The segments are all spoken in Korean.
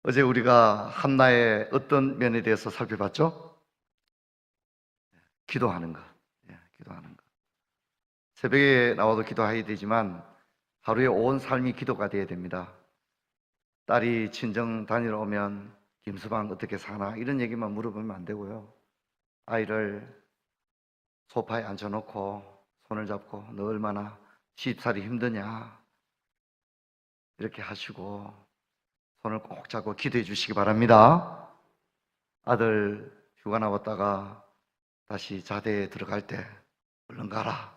어제 우리가 한나의 어떤 면에 대해서 살펴봤죠? 기도하는 것. 기도하는 것. 새벽에 나와도 기도해야 되지만 하루에 온 삶이 기도가 되어야 됩니다. 딸이 친정 다니러 오면 김서방 어떻게 사나 이런 얘기만 물어보면 안 되고요. 아이를 소파에 앉혀놓고 손을 잡고 너 얼마나 시집살이 힘드냐 이렇게 하시고 손을 꼭 잡고 기도해 주시기 바랍니다. 아들 휴가 나왔다가 다시 자대에 들어갈 때 얼른 가라.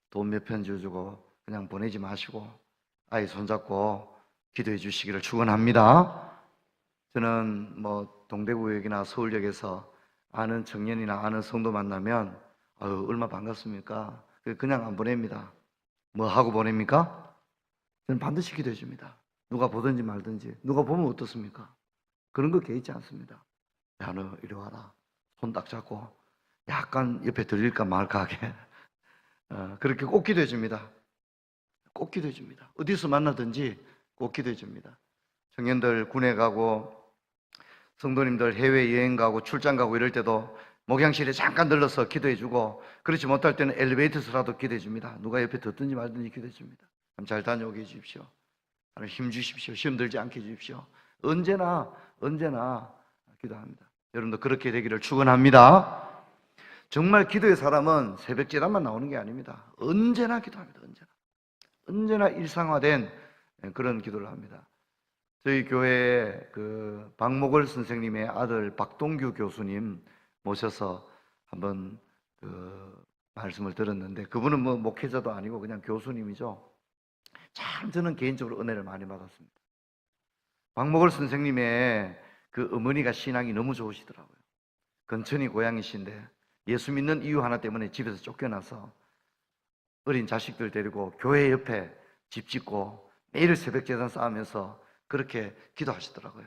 돈 몇 편 주고 그냥 보내지 마시고 아이 손잡고 기도해 주시기를 축원합니다. 저는 동대구역이나 서울역에서 아는 청년이나 아는 성도 만나면 얼마 반갑습니까? 그냥 안 보냅니다. 뭐 하고 보냅니까? 저는 반드시 기도해 줍니다. 누가 보든지 말든지 누가 보면 어떻습니까? 그런 거 개의치 않습니다. 야, 너 이리 와라. 손 딱 잡고 약간 옆에 들릴까 말까 하게 그렇게 꼭 기도해 줍니다. 꼭 기도해 줍니다. 어디서 만나든지 꼭 기도해 줍니다. 청년들 군에 가고 성도님들 해외여행 가고 출장 가고 이럴 때도 목양실에 잠깐 들러서 기도해 주고 그렇지 못할 때는 엘리베이터에서라도 기도해 줍니다. 누가 옆에 듣든지 말든지 기도해 줍니다. 잘 다녀오게 해 주십시오. 힘 주십시오. 시험 들지 않게 해 주십시오. 언제나 기도합니다. 여러분도 그렇게 되기를 축원합니다. 정말 기도의 사람은 새벽 제단만 나오는 게 아닙니다. 언제나 기도합니다. 언제나 일상화된 그런 기도를 합니다. 저희 교회에 박목월 선생님의 아들 박동규 교수님 모셔서 한번 말씀을 들었는데 그분은 목회자도 아니고 그냥 교수님이죠. 참 저는 개인적으로 은혜를 많이 받았습니다. 박목월 선생님의 그 어머니가 신앙이 너무 좋으시더라고요. 근천이 고향이신데 예수 믿는 이유 하나 때문에 집에서 쫓겨나서 어린 자식들 데리고 교회 옆에 집 짓고 매일 새벽 제단 쌓으면서 그렇게 기도하시더라고요.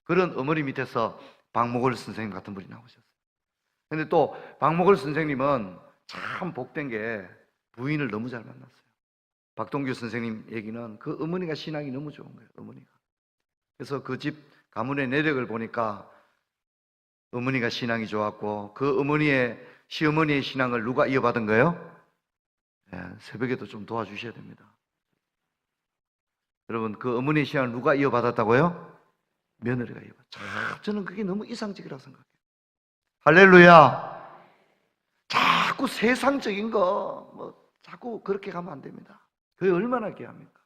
그런 어머니 밑에서 박목월 선생님 같은 분이 나오셨어요. 근데 또 박목월 선생님은 참 복된 게 부인을 너무 잘 만났어요. 박동규 선생님 얘기는 그 어머니가 신앙이 너무 좋은 거예요. 어머니가. 그래서 그 집 가문의 내력을 보니까 어머니가 신앙이 좋았고 그 시어머니의 신앙을 누가 이어받은 거예요? 새벽에도 좀 도와주셔야 됩니다. 여러분 그 어머니의 신앙을 누가 이어받았다고요? 며느리가 이어받았죠. 저는 그게 너무 이상적이라고 생각해요. 할렐루야. 자꾸 세상적인 거 자꾸 그렇게 가면 안 됩니다. 그게 얼마나 귀합니까?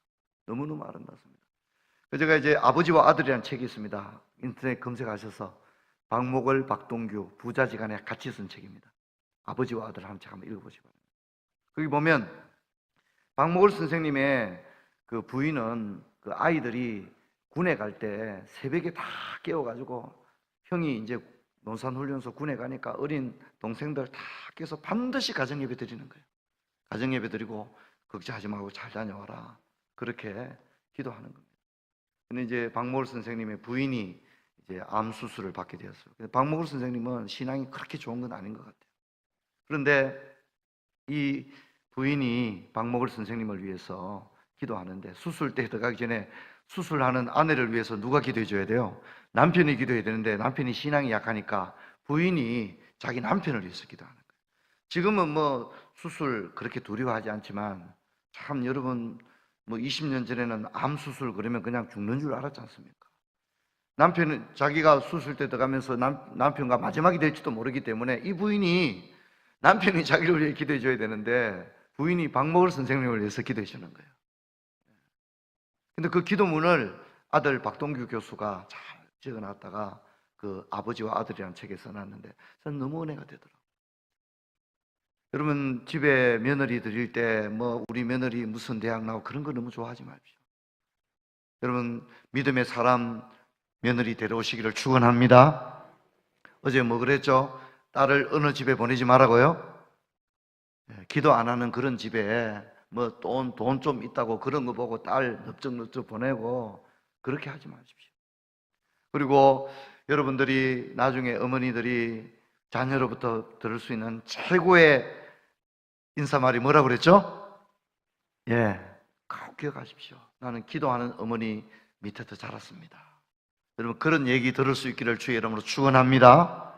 너무너무 아름답습니다. 제가 이제 아버지와 아들이라는 책이 있습니다. 인터넷 검색하셔서 박목월, 박동규 부자지간에 같이 쓴 책입니다. 아버지와 아들 한 책 한번 읽어보시기 바랍니다. 거기 보면 박목월 선생님의 그 부인은 그 아이들이 군에 갈 때 새벽에 다 깨워가지고 형이 이제 논산훈련소 군에 가니까 어린 동생들 다 깨서 반드시 가정예배 드리는 거예요. 가정예배 드리고 걱정하지 말고 잘 다녀와라. 그렇게 기도하는 겁니다. 근데 이제 박목월 선생님의 부인이 이제 암 수술을 받게 되었어요. 박목월 선생님은 신앙이 그렇게 좋은 건 아닌 것 같아요. 그런데 이 부인이 박목월 선생님을 위해서 기도하는데 수술대에 들어가기 전에 수술하는 아내를 위해서 누가 기도해 줘야 돼요? 남편이 기도해야 되는데 남편이 신앙이 약하니까 부인이 자기 남편을 위해서 기도하는 거예요. 지금은 수술 그렇게 두려워하지 않지만 참 여러분 20년 전에는 암 수술 그러면 그냥 죽는 줄 알았지 않습니까? 남편은 자기가 수술대 들어가면서 남편과 마지막이 될지도 모르기 때문에 이 부인이 남편이 자기를 위해 기도해 줘야 되는데 부인이 박목월 선생님을 위해서 기도해 주는 거예요. 근데 그 기도문을 아들 박동규 교수가 잘 적어놨다가 그 아버지와 아들이라는 책에 써놨는데 저는 너무 은혜가 되더라고요. 여러분 집에 며느리 드릴 때 우리 며느리 무슨 대학 나오고 그런 거 너무 좋아하지 마십시오. 여러분 믿음의 사람 며느리 데려오시기를 축원합니다. 어제 그랬죠? 딸을 어느 집에 보내지 말라고요? 기도 안 하는 그런 집에 돈 좀 있다고 그런 거 보고 딸 넓적넓적 보내고 그렇게 하지 마십시오. 그리고 여러분들이 나중에 어머니들이 자녀로부터 들을 수 있는 최고의 인사말이 뭐라고 그랬죠? 꼭 기억하십시오. 나는 기도하는 어머니 밑에서 자랐습니다. 여러분 그런 얘기 들을 수 있기를 주의 이름으로 축원합니다.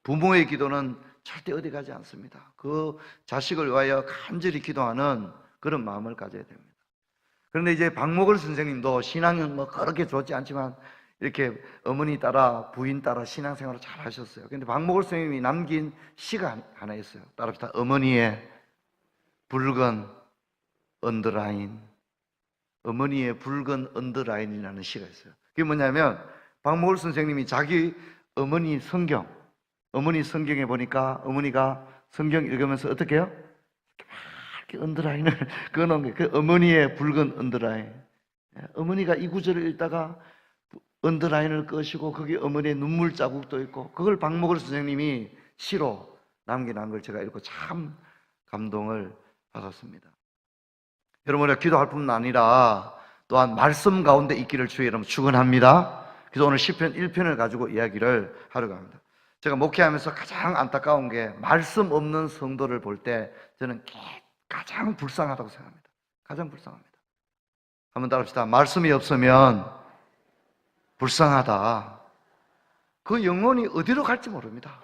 부모의 기도는 절대 어디 가지 않습니다. 그 자식을 위하여 간절히 기도하는 그런 마음을 가져야 됩니다. 그런데 이제 박목월 선생님도 신앙은 뭐 그렇게 좋지 않지만 이렇게 어머니 따라 부인 따라 신앙생활을 잘 하셨어요. 그런데 박목월 선생님이 남긴 시가 하나 있어요. 따라합시다. 어머니의 붉은 언더라인. 어머니의 붉은 언더라인이라는 시가 있어요. 그게 뭐냐면 박목월 선생님이 자기 어머니 성경에 보니까 어머니가 성경 읽으면서 어떻게 해요? 이렇게 언더라인을 그어놓은 거예요. 그 어머니의 붉은 언더라인. 어머니가 이 구절을 읽다가 언더라인을 끄시고 거기 어머니의 눈물 자국도 있고 그걸 박목월 선생님이 시로 남겨놓은 걸 제가 읽고 참 감동을 받았습니다. 여러분 우리가 기도할 뿐만 아니라 또한 말씀 가운데 있기를 주의 이름으로 축원합니다. 그래서 오늘 시편 1편을 가지고 이야기를 하려고 합니다. 제가 목회하면서 가장 안타까운 게 말씀 없는 성도를 볼 때 저는 가장 불쌍하다고 생각합니다. 가장 불쌍합니다. 한번 따라합시다. 말씀이 없으면 불쌍하다. 그 영혼이 어디로 갈지 모릅니다.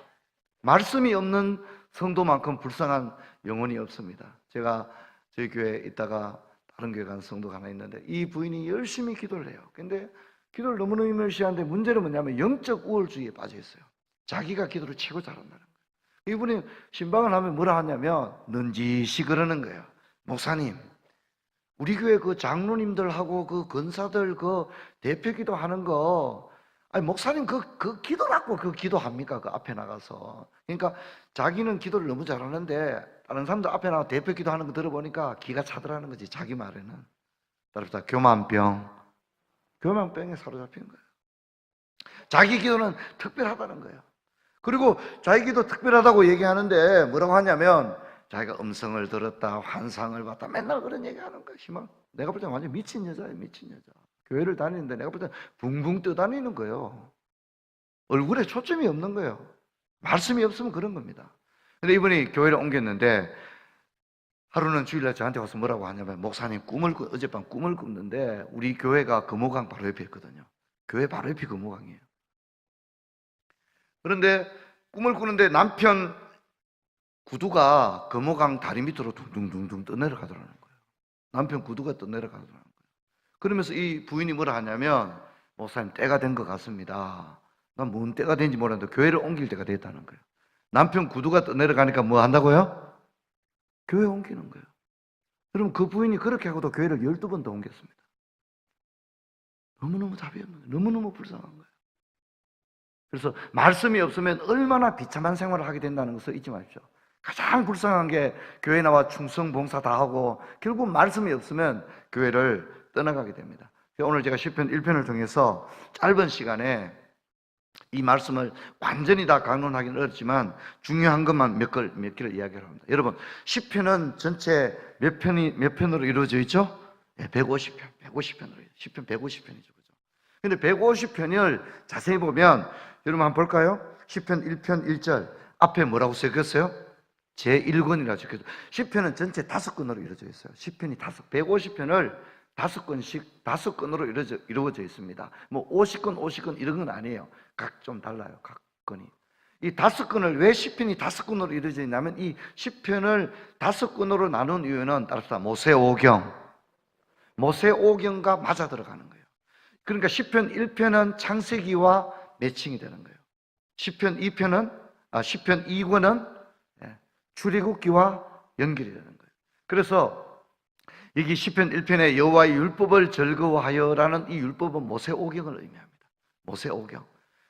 말씀이 없는 성도만큼 불쌍한 영혼이 없습니다. 제가 저희 교회에 있다가 다른 교회 간 성도가 하나 있는데 이 부인이 열심히 기도를 해요. 근데 기도를 너무너무 열심히 하는데 문제는 뭐냐면 영적 우월주의에 빠져 있어요. 자기가 기도를 최고 잘한다는 거예요. 이분이 신방을 하면 뭐라 하냐면 넌지시 그러는 거예요. 목사님, 우리 교회 그 장로님들하고 그 권사들 그 대표 기도하는 거, 아니 목사님 그 기도라고 그 기도합니까? 그 앞에 나가서. 그러니까 자기는 기도를 너무 잘하는데 다른 사람들 앞에 나가 대표 기도하는 거 들어보니까 기가 차더라는 거지. 자기 말에는. 따라서 교만병에 사로잡힌 거예요. 자기 기도는 특별하다는 거예요. 그리고 자기 기도 특별하다고 얘기하는데 뭐라고 하냐면 자기가 음성을 들었다, 환상을 봤다, 맨날 그런 얘기하는 거야. 희망. 내가 볼 때 완전 미친 여자예요, 미친 여자. 교회를 다니는데 내가 볼 때 붕붕 떠다니는 거예요. 얼굴에 초점이 없는 거예요. 말씀이 없으면 그런 겁니다. 근데 이분이 교회를 옮겼는데 하루는 주일날 저한테 와서 뭐라고 하냐면 목사님 어젯밤 꿈을 꿨는데 우리 교회가 금호강 바로 옆에 있거든요. 교회 바로 옆이 금호강이에요. 그런데 꿈을 꾸는데 남편 구두가 금호강 다리 밑으로 둥둥둥둥 떠내려가더라는 거예요. 남편 구두가 떠내려가더라는 거예요. 그러면서 이 부인이 뭐라 하냐면 목사님 때가 된 것 같습니다. 난 뭔 때가 된지 모르는데 교회를 옮길 때가 됐다는 거예요. 남편 구두가 떠내려가니까 뭐 한다고요? 교회 옮기는 거예요. 여러분 그 부인이 그렇게 하고도 교회를 12번 더 옮겼습니다. 너무너무 답이 없는 거예요. 너무너무 불쌍한 거예요. 그래서 말씀이 없으면 얼마나 비참한 생활을 하게 된다는 것을 잊지 마십시오. 가장 불쌍한 게 교회 나와 충성 봉사 다 하고 결국 말씀이 없으면 교회를 떠나가게 됩니다. 오늘 제가 시편 1편을 통해서 짧은 시간에 이 말씀을 완전히 다 강론하기는 어렵지만 중요한 것만 몇 개를 이야기를 합니다. 여러분 시편은 전체 몇 편으로 이루어져 있죠? 150편으로 시편 150편이죠. 근데 150편을 자세히 보면 여러분 한번 볼까요? 시편 1편 1절 앞에 뭐라고 써있어요? 제1권이라고 적혀있어요. 시편은 전체 5권으로 이루어져 있어요. 시편이 150편을 5권씩 5권으로 이루어져 있습니다. 뭐 50권 이런 건 아니에요. 각 좀 달라요. 각 권이. 이 5권을 왜 시편이 5권으로 이루어져 있냐면 이 시편을 5권으로 나눈 이유는 따라서 모세오경과 맞아 들어가는 거예요. 그러니까 시편 1편은 창세기와 매칭이 되는 거예요. 시편 2권은 출애굽기와 연결이 되는 거예요. 그래서 여기 시편 1편에 여호와의 율법을 즐거워하여라는 이 율법은 모세오경을 의미합니다. 모세오경.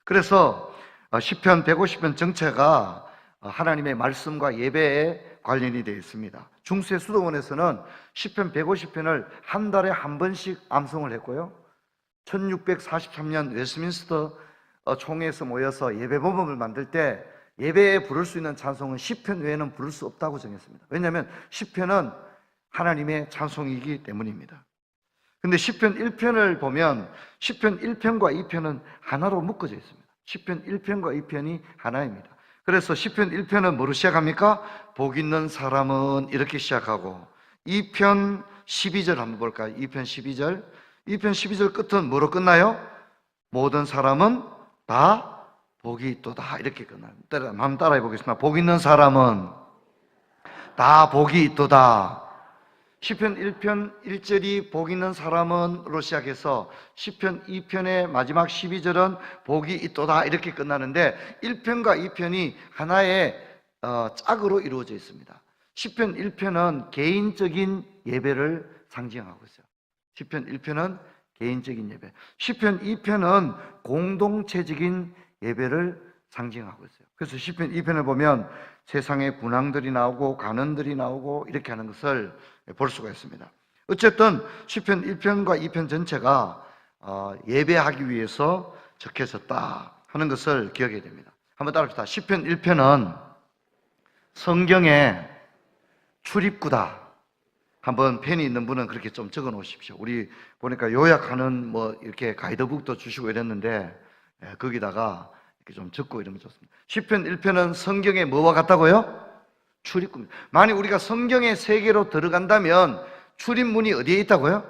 그래서 시편 150편 전체가 하나님의 말씀과 예배에 관련이 되어 있습니다. 중세 수도원에서는 시편 150편을 한 달에 한 번씩 암송을 했고요. 1643년 웨스트민스터 총회에서 모여서 예배법을 만들 때 예배에 부를 수 있는 찬송은 시편 외에는 부를 수 없다고 정했습니다. 왜냐하면 시편은 하나님의 찬송이기 때문입니다. 근데 시편 1편을 보면 시편 1편과 2편은 하나로 묶어져 있습니다. 시편 1편과 2편이 하나입니다. 그래서 시편 1편은 뭐로 시작합니까? 복 있는 사람은 이렇게 시작하고 2편 12절 한번 볼까요? 2편 12절 끝은 뭐로 끝나요? 모든 사람은 다 복이 있도다. 이렇게 끝납니다. 한번 따라해 보겠습니다. 복 있는 사람은 다 복이 있도다. 시편 1편 1절이 복 있는 사람은로 시작해서 시편 2편의 마지막 12절은 복이 있도다 이렇게 끝나는데 1편과 2편이 하나의 짝으로 이루어져 있습니다. 시편 1편은 개인적인 예배를 상징하고 있어요. 시편 1편은 개인적인 예배, 시편 2편은 공동체적인 예배를 상징하고 있어요. 그래서 시편 2편을 보면 세상의 군왕들이 나오고 간원들이 나오고 이렇게 하는 것을 볼 수가 있습니다. 어쨌든 시편 1편과 2편 전체가 예배하기 위해서 적혀졌다 하는 것을 기억해야 됩니다. 한번 따라합시다. 시편 1편은 성경의 출입구다. 한번 펜이 있는 분은 그렇게 좀 적어 놓으십시오. 우리 보니까 요약하는 뭐 이렇게 가이드북도 주시고 이랬는데 거기다가 이렇게 좀 적고 이러면 좋습니다. 시편 1편은 성경의 뭐와 같다고요? 출입구입니다. 만약 우리가 성경의 세계로 들어간다면 출입문이 어디에 있다고요?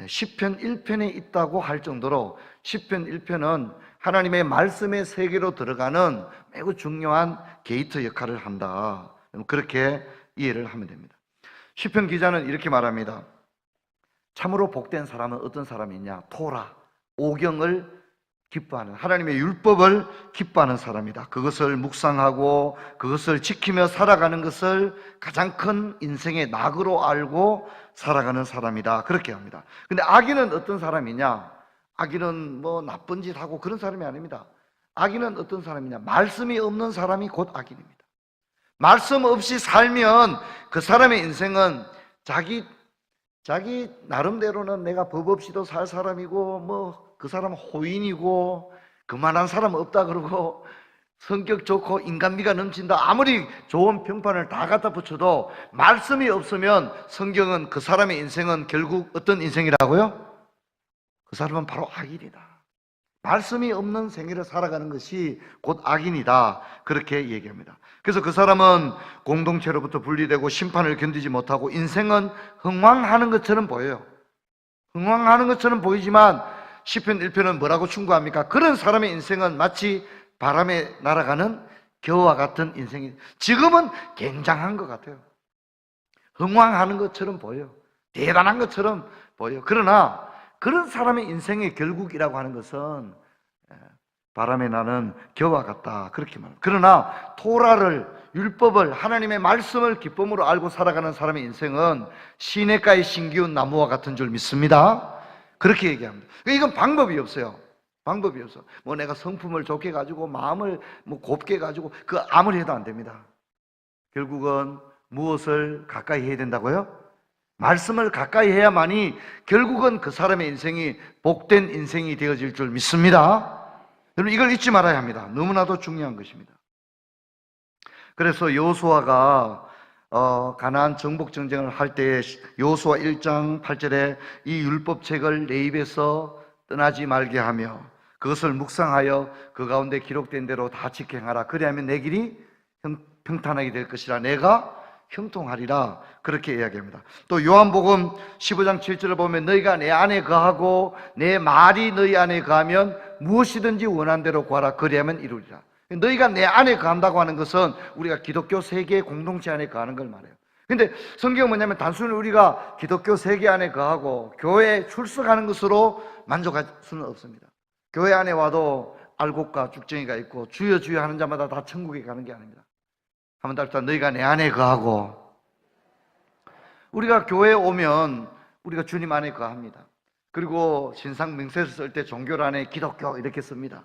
시편 1편에 있다고 할 정도로 시편 1편은 하나님의 말씀의 세계로 들어가는 매우 중요한 게이트 역할을 한다. 그렇게 이해를 하면 됩니다. 시편 기자는 이렇게 말합니다. 참으로 복된 사람은 어떤 사람이냐? 토라, 오경을 기뻐하는, 하나님의 율법을 기뻐하는 사람이다. 그것을 묵상하고 그것을 지키며 살아가는 것을 가장 큰 인생의 낙으로 알고 살아가는 사람이다. 그렇게 합니다. 근데 악인은 어떤 사람이냐? 악인은 뭐 나쁜 짓 하고 그런 사람이 아닙니다. 악인은 어떤 사람이냐? 말씀이 없는 사람이 곧 악인입니다. 말씀 없이 살면 그 사람의 인생은 자기 나름대로는 내가 법 없이도 살 사람이고 뭐 그 사람은 호인이고 그만한 사람 없다 그러고 성격 좋고 인간미가 넘친다. 아무리 좋은 평판을 다 갖다 붙여도 말씀이 없으면 성경은 그 사람의 인생은 결국 어떤 인생이라고요? 그 사람은 바로 악인이다. 말씀이 없는 생애를 살아가는 것이 곧 악인이다. 그렇게 얘기합니다. 그래서 그 사람은 공동체로부터 분리되고 심판을 견디지 못하고 인생은 흥황하는 것처럼 보여요. 흥황하는 것처럼 보이지만 시편 1편은 뭐라고 충고합니까? 그런 사람의 인생은 마치 바람에 날아가는 겨와 같은 인생이, 지금은 굉장한 것 같아요. 흥황하는 것처럼 보여요. 대단한 것처럼 보여요. 그러나 그런 사람의 인생의 결국이라고 하는 것은 바람에 나는 겨와 같다. 그렇게 말합니다. 그러나 토라를, 율법을, 하나님의 말씀을 기쁨으로 알고 살아가는 사람의 인생은 시냇가에 심기운 나무와 같은 줄 믿습니다. 그렇게 얘기합니다. 이건 방법이 없어요. 방법이 없어. 뭐 내가 성품을 좋게 가지고 마음을 뭐 곱게 가지고 그 아무리 해도 안 됩니다. 결국은 무엇을 가까이 해야 된다고요? 말씀을 가까이 해야만이 결국은 그 사람의 인생이 복된 인생이 되어질 줄 믿습니다. 여러분 이걸 잊지 말아야 합니다. 너무나도 중요한 것입니다. 그래서 여호수아가 가나안 정복 전쟁을 할 때 여호수아 1장 8절에 이 율법책을 내 입에서 떠나지 말게 하며 그것을 묵상하여 그 가운데 기록된 대로 다 지켜 행하라. 그리하면 내 길이 평탄하게 될 것이라. 내가 형통하리라. 그렇게 이야기합니다. 또 요한복음 15장 7절을 보면 너희가 내 안에 거하고 내 말이 너희 안에 거하면 무엇이든지 원한 대로 구하라. 그리하면 이루리라. 너희가 내 안에 거한다고 하는 것은 우리가 기독교 세계 공동체 안에 거하는 걸 말해요. 근데 성경은 뭐냐면 단순히 우리가 기독교 세계 안에 거하고 교회에 출석하는 것으로 만족할 수는 없습니다. 교회 안에 와도 알곡과 죽정이가 있고 주여 주여 하는 자마다 다 천국에 가는 게 아닙니다. 한번 답시다. 너희가 내 안에 거하고. 우리가 교회에 오면 우리가 주님 안에 거합니다. 그리고 신상 명세를 쓸 때 종교 안에 기독교 이렇게 씁니다.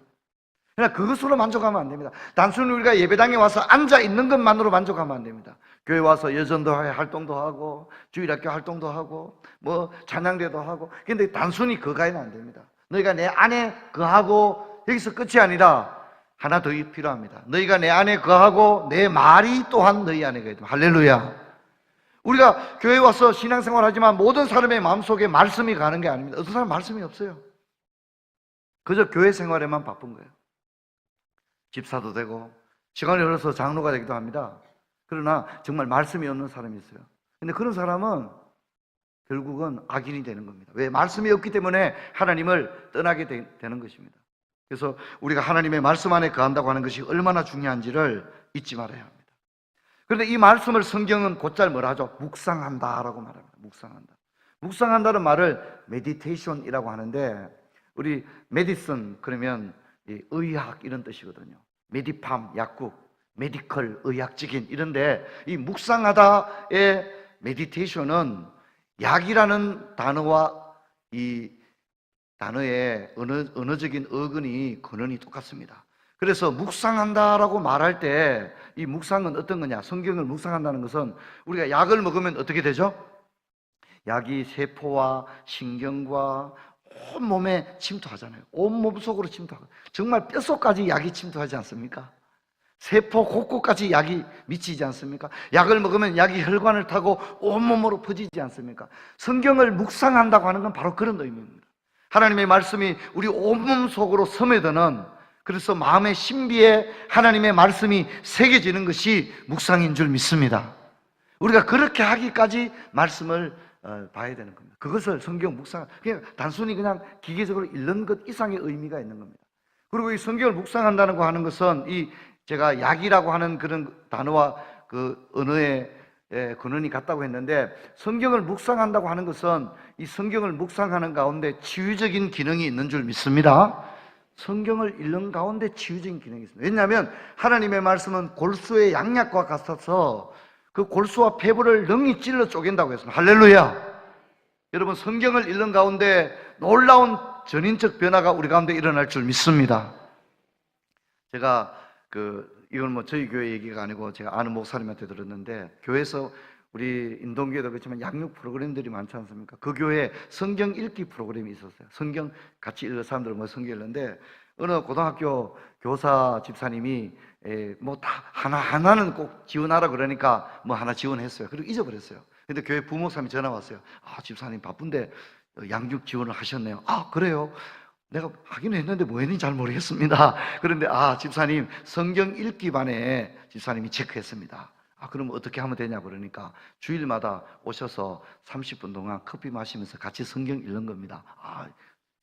그러나 그것으로 만족하면 안 됩니다. 단순히 우리가 예배당에 와서 앉아 있는 것만으로 만족하면 안 됩니다. 교회 와서 여전도 활동도 하고 주일학교 활동도 하고 뭐 찬양대도 하고, 근데 단순히 그거는 안 됩니다. 너희가 내 안에 거하고 여기서 끝이 아니라 하나 더 필요합니다. 너희가 내 안에 거하고 내 말이 또한 너희 안에 거해야 됩니다. 할렐루야. 우리가 교회 와서 신앙생활 하지만 모든 사람의 마음속에 말씀이 가는 게 아닙니다. 어떤 사람은 말씀이 없어요. 그저 교회 생활에만 바쁜 거예요. 집사도 되고 시간이 흘러서 장로가 되기도 합니다. 그러나 정말 말씀이 없는 사람이 있어요. 근데 그런 사람은 결국은 악인이 되는 겁니다. 왜? 말씀이 없기 때문에 하나님을 떠나게 되는 것입니다. 그래서 우리가 하나님의 말씀 안에 거한다고 하는 것이 얼마나 중요한지를 잊지 말아야 합니다. 그런데 이 말씀을 성경은 곧잘 뭐라 하죠? 묵상한다라고 말합니다. 묵상한다. 묵상한다는 말을 메디테이션이라고 하는데, 우리 메디슨 그러면 의학 이런 뜻이거든요. 메디팜 약국, 메디컬 의학적인 이런데, 이 묵상하다의 메디테이션은 약이라는 단어와 이 단어의 언어적인 어근이 근원이 똑같습니다. 그래서 묵상한다라고 말할 때 이 묵상은 어떤 거냐? 성경을 묵상한다는 것은 우리가 약을 먹으면 어떻게 되죠? 약이 세포와 신경과 온몸에 침투하잖아요. 온몸 속으로 침투하고, 정말 뼛속까지 약이 침투하지 않습니까? 세포 곳곳까지 약이 미치지 않습니까? 약을 먹으면 약이 혈관을 타고 온몸으로 퍼지지 않습니까? 성경을 묵상한다고 하는 건 바로 그런 의미입니다. 하나님의 말씀이 우리 온몸 속으로 스며드는, 그래서 마음의 신비에 하나님의 말씀이 새겨지는 것이 묵상인 줄 믿습니다. 우리가 그렇게 하기까지 말씀을 봐야 되는 겁니다. 그것을 성경 묵상, 그냥 단순히 그냥 기계적으로 읽는 것 이상의 의미가 있는 겁니다. 그리고 이 성경을 묵상한다는 거 하는 것은, 이 제가 약이라고 하는 그런 단어와 그 언어의 근원이 같다고 했는데, 성경을 묵상한다고 하는 것은 이 성경을 묵상하는 가운데 치유적인 기능이 있는 줄 믿습니다. 성경을 읽는 가운데 치유적인 기능이 있습니다. 왜냐하면 하나님의 말씀은 골수의 양약과 같아서 그 골수와 폐부를 능히 찔러 쪼갠다고 했습니다. 할렐루야! 여러분, 성경을 읽는 가운데 놀라운 전인적 변화가 우리 가운데 일어날 줄 믿습니다. 제가 이건 뭐 저희 교회 얘기가 아니고 제가 아는 목사님한테 들었는데, 교회에서 우리 인동교회도 그렇지만 양육 프로그램들이 많지 않습니까? 그 교회에 성경 읽기 프로그램이 있었어요. 성경 같이 읽는 사람들은 뭐 성경 읽는데, 어느 고등학교 교사 집사님이 뭐 다 하나는 꼭 지원하라 그러니까 뭐 하나 지원했어요. 그리고 잊어버렸어요. 근데 교회 부목사님이 전화 왔어요. 아, 집사님 바쁜데 양육 지원을 하셨네요. 아, 그래요? 내가 하긴 했는데 뭐 했는지 잘 모르겠습니다. 그런데 집사님 성경 읽기 반에 집사님이 체크했습니다. 그럼 어떻게 하면 되냐 그러니까 주일마다 오셔서 30분 동안 커피 마시면서 같이 성경 읽는 겁니다.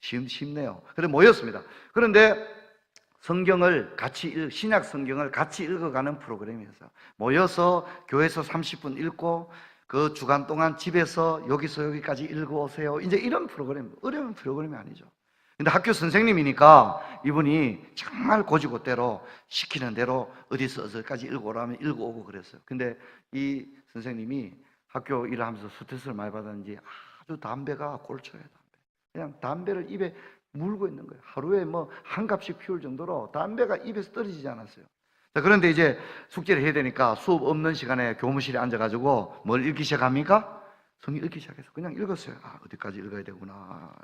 쉽네요. 그래 모였습니다. 그런데 성경을 같이 신약 성경을 같이 읽어가는 프로그램이었어요. 모여서 교회에서 30분 읽고 그 주간 동안 집에서 여기서 여기까지 읽어오세요. 이제 이런 프로그램, 어려운 프로그램이 아니죠. 근데 학교 선생님이니까 이분이 정말 고지고대로 시키는 대로 어디서 어디까지 읽어오라면 읽어오고 그랬어요. 근데 이 선생님이 학교 일을 하면서 스트레스를 많이 받았는지 아주 담배가 꼴초예요. 그냥 담배를 입에 물고 있는 거예요. 하루에 뭐 한 갑씩 피울 정도로 담배가 입에서 떨어지지 않았어요. 자, 그런데 이제 숙제를 해야 되니까 수업 없는 시간에 교무실에 앉아가지고 뭘 읽기 시작합니까? 성경 읽기 시작해서 그냥 읽었어요. 어디까지 읽어야 되구나.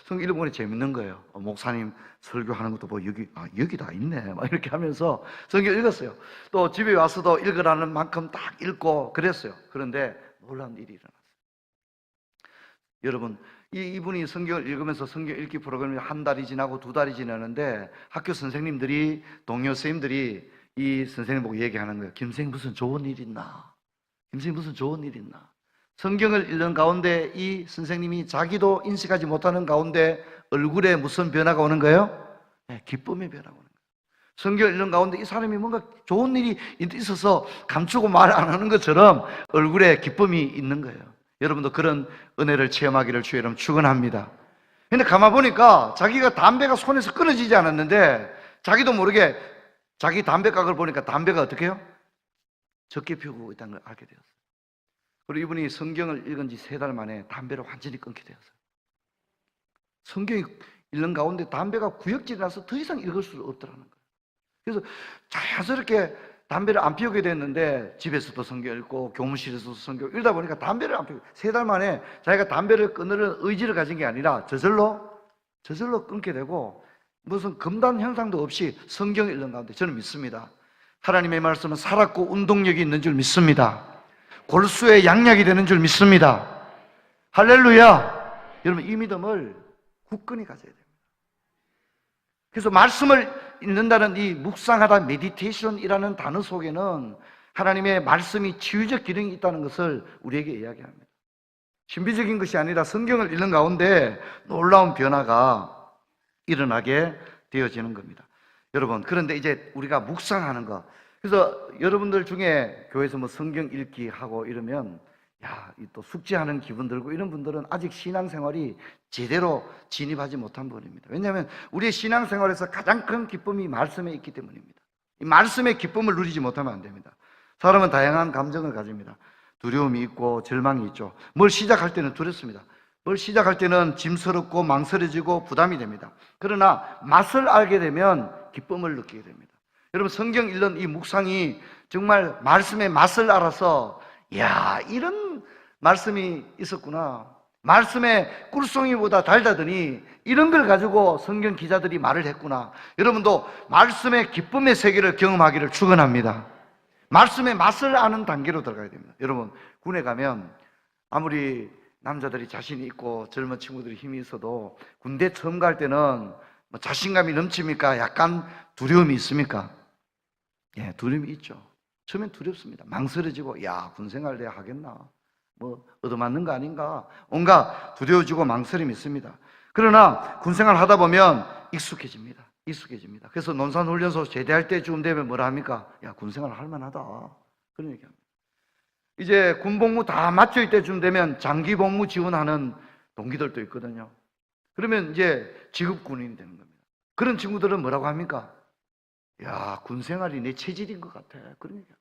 성경 읽어보니 재밌는 거예요. 목사님 설교하는 것도 뭐 여기 다 있네. 막 이렇게 하면서 성경 읽었어요. 또 집에 와서도 읽으라는 만큼 딱 읽고 그랬어요. 그런데 놀라운 일이 일어났어요. 여러분, 이분이 성경을 읽으면서 성경 읽기 프로그램이 한 달이 지나고 두 달이 지나는데 학교 선생님들이, 동료 선생님들이 이 선생님 보고 얘기하는 거예요. 김선생님 무슨 좋은 일 있나? 김선생님 무슨 좋은 일 있나? 성경을 읽는 가운데 이 선생님이 자기도 인식하지 못하는 가운데 얼굴에 무슨 변화가 오는 거예요? 기쁨의 변화가 오는 거예요. 성경을 읽는 가운데 이 사람이 뭔가 좋은 일이 있어서 감추고 말 안 하는 것처럼 얼굴에 기쁨이 있는 거예요. 여러분도 그런 은혜를 체험하기를 주의 이름 축원합니다. 근데 가만 보니까 자기가 담배가 손에서 끊어지지 않았는데 자기도 모르게 자기 담배각을 보니까 담배가 어떻게 해요? 적게 피우고 있다는 걸 알게 되었어요. 그리고 이분이 성경을 읽은 지 3달 만에 담배를 완전히 끊게 되었어요. 성경이 읽는 가운데 담배가 구역질이 나서 더 이상 읽을 수 없더라는 거예요. 그래서 자연스럽게 담배를 안 피우게 됐는데 집에서도 성경 읽고 교무실에서도 성경 읽다 보니까 담배를 안 피우고 3달 만에 자기가 담배를 끊으려는 의지를 가진 게 아니라 저절로 끊게 되고 무슨 금단 현상도 없이 성경을 읽는 가운데 저는 믿습니다. 하나님의 말씀은 살았고 운동력이 있는 줄 믿습니다. 골수의 양약이 되는 줄 믿습니다. 할렐루야! 여러분, 이 믿음을 굳건히 가져야 됩니다. 그래서 말씀을 읽는다는 이 묵상하다, 메디테이션이라는 단어 속에는 하나님의 말씀이 치유적 기능이 있다는 것을 우리에게 이야기합니다. 신비적인 것이 아니라 성경을 읽는 가운데 놀라운 변화가 일어나게 되어지는 겁니다. 여러분, 그런데 이제 우리가 묵상하는 거, 그래서 여러분들 중에 교회에서 뭐 성경 읽기 하고 이러면 야, 또 숙제하는 기분 들고 이런 분들은 아직 신앙생활이 제대로 진입하지 못한 분입니다. 왜냐하면 우리의 신앙생활에서 가장 큰 기쁨이 말씀에 있기 때문입니다. 이 말씀의 기쁨을 누리지 못하면 안 됩니다. 사람은 다양한 감정을 가집니다. 두려움이 있고 절망이 있죠. 뭘 시작할 때는 두렵습니다. 뭘 시작할 때는 짐스럽고 망설여지고 부담이 됩니다. 그러나 맛을 알게 되면 기쁨을 느끼게 됩니다. 여러분, 성경 읽는 이 묵상이 정말 말씀의 맛을 알아서 야, 이런 말씀이 있었구나, 말씀의 꿀송이보다 달다더니 이런 걸 가지고 성경 기자들이 말을 했구나. 여러분도 말씀의 기쁨의 세계를 경험하기를 축원합니다. 말씀의 맛을 아는 단계로 들어가야 됩니다. 여러분, 군에 가면 아무리 남자들이 자신이 있고 젊은 친구들이 힘이 있어도 군대 처음 갈 때는 뭐 자신감이 넘칩니까? 약간 두려움이 있습니까? 예, 두려움이 있죠. 처음엔 두렵습니다. 망설여지고, 야, 군생활 내가 하겠나? 뭐 얻어맞는 거 아닌가? 온갖 두려워지고 망설임이 있습니다. 그러나 군생활 하다 보면 익숙해집니다. 익숙해집니다. 그래서 논산훈련소 제대할 때쯤 되면 뭐라 합니까? 야, 군생활 할만하다. 그런 얘기합니다. 이제 군복무 다 마칠 때쯤 되면 장기복무 지원하는 동기들도 있거든요. 그러면 이제 직업군인이 되는 겁니다. 그런 친구들은 뭐라고 합니까? 야, 군생활이 내 체질인 것 같아. 그런 얘기합니다.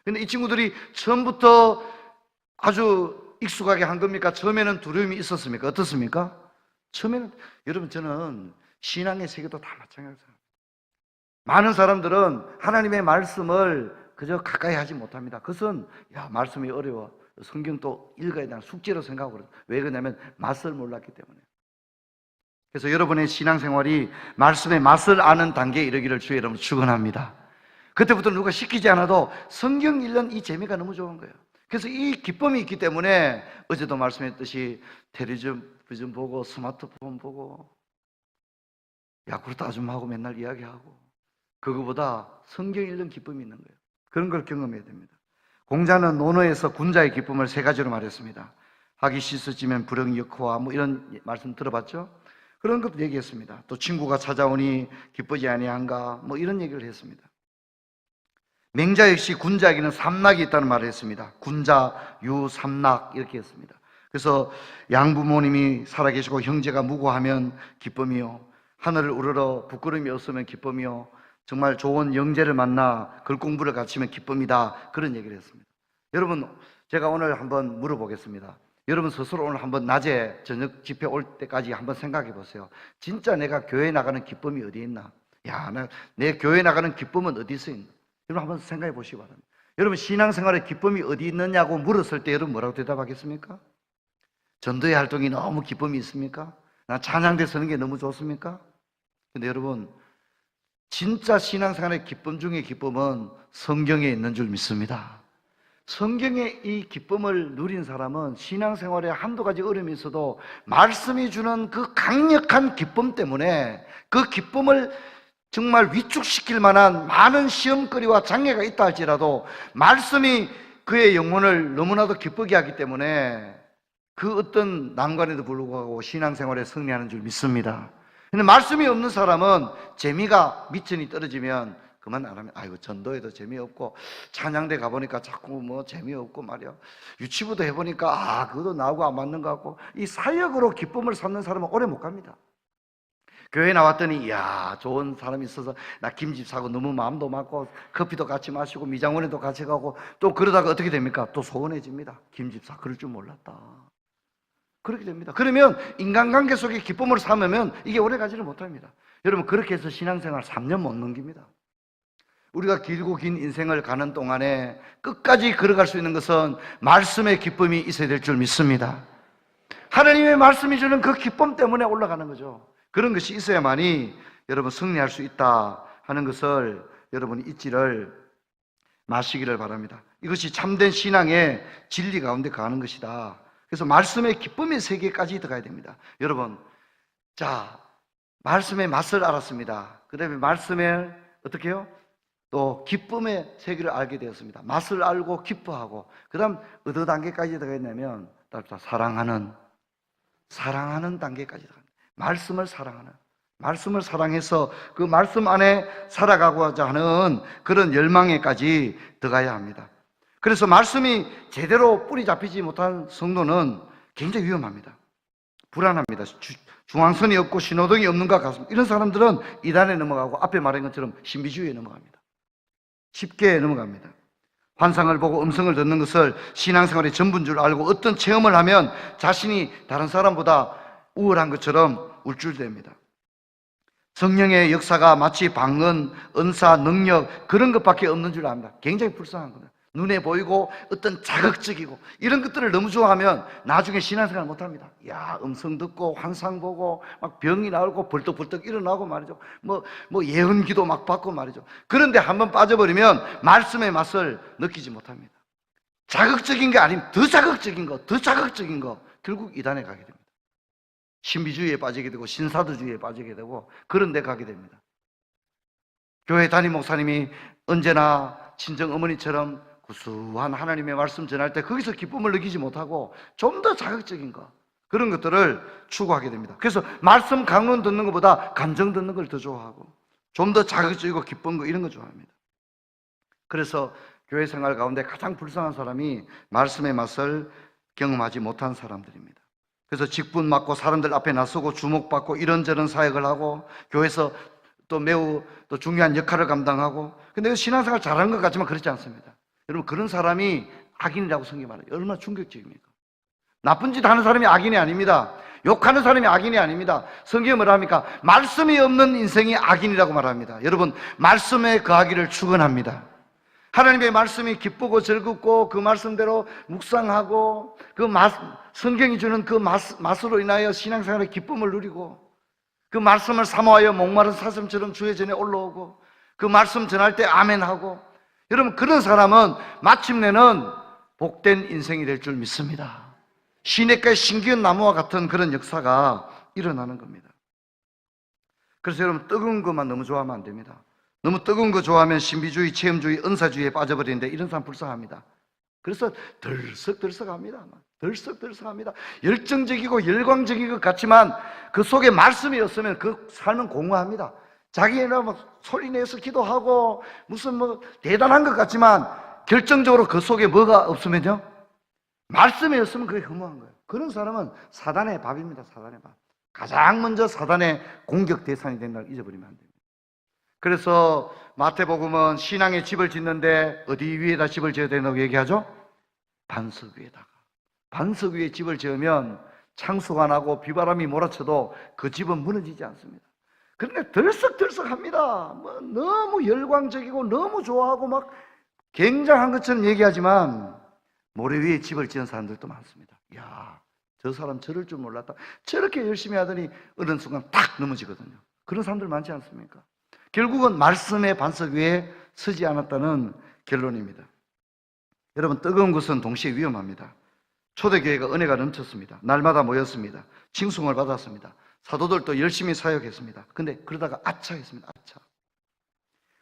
근데 이 친구들이 처음부터 아주 익숙하게 한 겁니까? 처음에는 두려움이 있었습니까? 어떻습니까? 처음에는, 여러분, 저는 신앙의 세계도 다 마찬가지입니다. 많은 사람들은 하나님의 말씀을 그저 가까이 하지 못합니다. 그것은 야, 말씀이 어려워, 성경도 읽어야 되는 숙제로 생각하고 그래요. 왜 그러냐면 맛을 몰랐기 때문에. 그래서 여러분의 신앙생활이 말씀의 맛을 아는 단계에 이르기를 주의 이름으로 축원합니다. 그때부터 누가 시키지 않아도 성경 읽는 이 재미가 너무 좋은 거예요. 그래서 이 기쁨이 있기 때문에 어제도 말씀했듯이 텔레비전 보고 스마트폰 보고 야쿠르트 아줌마하고 맨날 이야기하고 그거보다 성경 읽는 기쁨이 있는 거예요. 그런 걸 경험해야 됩니다. 공자는 논어에서 군자의 기쁨을 세 가지로 말했습니다. 하기 씻어지면 불행 역호와 뭐 이런 말씀 들어봤죠? 그런 것도 얘기했습니다. 또 친구가 찾아오니 기쁘지 아니한가 뭐 이런 얘기를 했습니다. 맹자 역시 군자에게는 삼락이 있다는 말을 했습니다. 군자, 유, 삼락 이렇게 했습니다. 그래서 양부모님이 살아계시고 형제가 무고하면 기쁨이요, 하늘을 우러러 부끄러움이 없으면 기쁨이요, 정말 좋은 영재를 만나 글 공부를 갖추면 기쁨이다, 그런 얘기를 했습니다. 여러분, 제가 오늘 한번 물어보겠습니다. 여러분 스스로 오늘 한번 낮에 저녁 집회 올 때까지 한번 생각해 보세요. 진짜 내가 교회 나가는 기쁨이 어디 있나? 야, 내 교회 나가는 기쁨은 어디 있어 있나? 여러분 한번 생각해 보시기 바랍니다. 여러분 신앙생활의 기쁨이 어디 있느냐고 물었을 때 여러분 뭐라고 대답하겠습니까? 전도의 활동이 너무 기쁨이 있습니까? 나 찬양대 서는 게 너무 좋습니까? 근데 여러분, 진짜 신앙생활의 기쁨 중에 기쁨은 성경에 있는 줄 믿습니다. 성경의 이 기쁨을 누린 사람은 신앙생활에 한두 가지 어려움이 있어도 말씀이 주는 그 강력한 기쁨 때문에 그 기쁨을 정말 위축시킬 만한 많은 시험거리와 장애가 있다 할지라도 말씀이 그의 영혼을 너무나도 기쁘게 하기 때문에 그 어떤 난관에도 불구하고 신앙생활에 승리하는 줄 믿습니다. 근데 말씀이 없는 사람은 재미가 미천이 떨어지면 그만 안 하면 아이고 전도에도 재미없고 찬양대 가보니까 자꾸 뭐 재미없고 말이야, 유치부도 해보니까 그것도 나하고 안 맞는 것 같고, 이 사역으로 기쁨을 찾는 사람은 오래 못 갑니다. 교회 나왔더니 야, 좋은 사람이 있어서 나 김집 사고 너무 마음도 맞고 커피도 같이 마시고 미장원에도 같이 가고, 또 그러다가 어떻게 됩니까? 또 소원해집니다. 김집 사 그럴 줄 몰랐다, 그렇게 됩니다. 그러면 인간관계 속에 기쁨을 삼으면 이게 오래 가지를 못합니다. 여러분, 그렇게 해서 신앙생활 3년 못 넘깁니다. 우리가 길고 긴 인생을 가는 동안에 끝까지 걸어갈 수 있는 것은 말씀의 기쁨이 있어야 될 줄 믿습니다. 하나님의 말씀이 주는 그 기쁨 때문에 올라가는 거죠. 그런 것이 있어야만이 여러분 승리할 수 있다 하는 것을 여러분이 잊지를 마시기를 바랍니다. 이것이 참된 신앙의 진리 가운데 가는 것이다. 그래서 말씀의 기쁨의 세계까지 들어가야 됩니다. 여러분, 자, 말씀의 맛을 알았습니다. 그 다음에 말씀의 어떻게 해요? 또 기쁨의 세계를 알게 되었습니다. 맛을 알고 기뻐하고, 그 다음 어느 단계까지 들어가냐면 사랑하는 단계까지 말씀을 말씀을 사랑해서 그 말씀 안에 살아가고자 하는 그런 열망에까지 들어가야 합니다. 그래서 말씀이 제대로 뿌리 잡히지 못한 성도는 굉장히 위험합니다. 불안합니다. 중앙선이 없고 신호등이 없는 것 같습니다. 이런 사람들은 이단에 넘어가고 앞에 말한 것처럼 신비주의에 넘어갑니다. 쉽게 넘어갑니다. 환상을 보고 음성을 듣는 것을 신앙생활의 전부인 줄 알고 어떤 체험을 하면 자신이 다른 사람보다 우월한 것처럼 울줄댑니다. 성령의 역사가 마치 방언, 은사, 능력 그런 것밖에 없는 줄 압니다. 굉장히 불쌍한 겁니다. 눈에 보이고 어떤 자극적이고 이런 것들을 너무 좋아하면 나중에 신앙생활 못합니다. 야, 음성 듣고 환상 보고 막 병이 나오고 벌떡벌떡 일어나고 말이죠. 뭐 예언기도 막 받고 말이죠. 그런데 한번 빠져버리면 말씀의 맛을 느끼지 못합니다. 자극적인 게 아니면 더 자극적인 거 결국 이단에 가게 됩니다. 신비주의에 빠지게 되고 신사도주의에 빠지게 되고 그런 데 가게 됩니다. 교회 담임 목사님이 언제나 친정 어머니처럼 구수한 하나님의 말씀 전할 때 거기서 기쁨을 느끼지 못하고 좀 더 자극적인 거 그런 것들을 추구하게 됩니다. 그래서 말씀 강론 듣는 것보다 감정 듣는 걸 더 좋아하고 좀 더 자극적이고 기쁜 거 이런 거 좋아합니다. 그래서 교회 생활 가운데 가장 불쌍한 사람이 말씀의 맛을 경험하지 못한 사람들입니다. 그래서 직분 맡고 사람들 앞에 나서고 주목받고 이런저런 사역을 하고 교회에서 또 매우 또 중요한 역할을 감당하고 근데 신앙생활 잘하는 것 같지만 그렇지 않습니다. 여러분 그런 사람이 악인이라고 성경이 말해요. 얼마나 충격적입니까? 나쁜 짓 하는 사람이 악인이 아닙니다. 욕하는 사람이 악인이 아닙니다. 성경이 뭐라 합니까? 말씀이 없는 인생이 악인이라고 말합니다. 여러분 말씀에 거하기를 축원합니다. 하나님의 말씀이 기쁘고 즐겁고 그 말씀대로 묵상하고 그 성경이 주는 그 맛으로 인하여 신앙생활의 기쁨을 누리고 그 말씀을 사모하여 목마른 사슴처럼 주의 전에 올라오고 그 말씀 전할 때 아멘하고 여러분 그런 사람은 마침내는 복된 인생이 될 줄 믿습니다. 시냇가의 신기한 나무와 같은 그런 역사가 일어나는 겁니다. 그래서 여러분 뜨거운 것만 너무 좋아하면 안 됩니다. 너무 뜨거운 거 좋아하면 신비주의, 체험주의, 은사주의에 빠져버리는데 이런 사람 불쌍합니다. 그래서 덜썩덜썩합니다. 덜썩덜썩합니다. 열정적이고 열광적인 것 같지만 그 속에 말씀이 없으면 그 삶은 공허합니다. 자기는 막 소리내서 기도하고 무슨 대단한 것 같지만 결정적으로 그 속에 뭐가 없으면요 말씀이 없으면 그게 허무한 거예요. 그런 사람은 사단의 밥입니다. 사단의 밥. 가장 먼저 사단의 공격 대상이 된다는 걸 잊어버리면 안 됩니다. 그래서 마태복음은 신앙의 집을 짓는데 어디 위에다 집을 지어야 된다고 얘기하죠? 반석 위에다가. 반석 위에 집을 지으면 창수가 나고 비바람이 몰아쳐도 그 집은 무너지지 않습니다. 그런데 덜썩덜썩합니다. 너무 열광적이고 너무 좋아하고 막 굉장한 것처럼 얘기하지만 모래 위에 집을 지은 사람들도 많습니다. 이야, 저 사람 저럴 줄 몰랐다. 저렇게 열심히 하더니 어느 순간 탁 넘어지거든요. 그런 사람들 많지 않습니까? 결국은 말씀의 반석 위에 서지 않았다는 결론입니다. 여러분 뜨거운 것은 동시에 위험합니다. 초대교회가 은혜가 넘쳤습니다. 날마다 모였습니다. 칭송을 받았습니다. 사도들도 열심히 사역했습니다. 근데 그러다가 아차했습니다. 아차.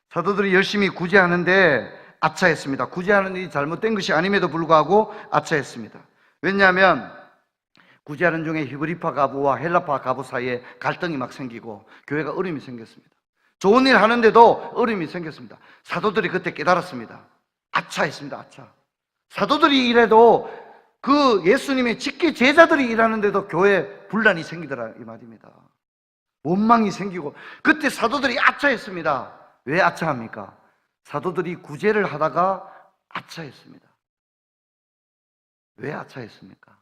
사도들이 열심히 구제하는데 아차했습니다. 구제하는 일이 잘못된 것이 아님에도 불구하고 아차했습니다. 왜냐하면 구제하는 중에 히브리파 가부와 헬라파 가부 사이에 갈등이 막 생기고 교회가 어려움이 생겼습니다. 좋은 일 하는데도 어려움이 생겼습니다. 사도들이 그때 깨달았습니다. 아차했습니다. 아차. 사도들이 일해도 그 예수님의 직계 제자들이 일하는데도 교회에 분란이 생기더라 이 말입니다. 원망이 생기고 그때 사도들이 아차했습니다. 왜 아차합니까? 사도들이 구제를 하다가 아차했습니다. 왜 아차했습니까?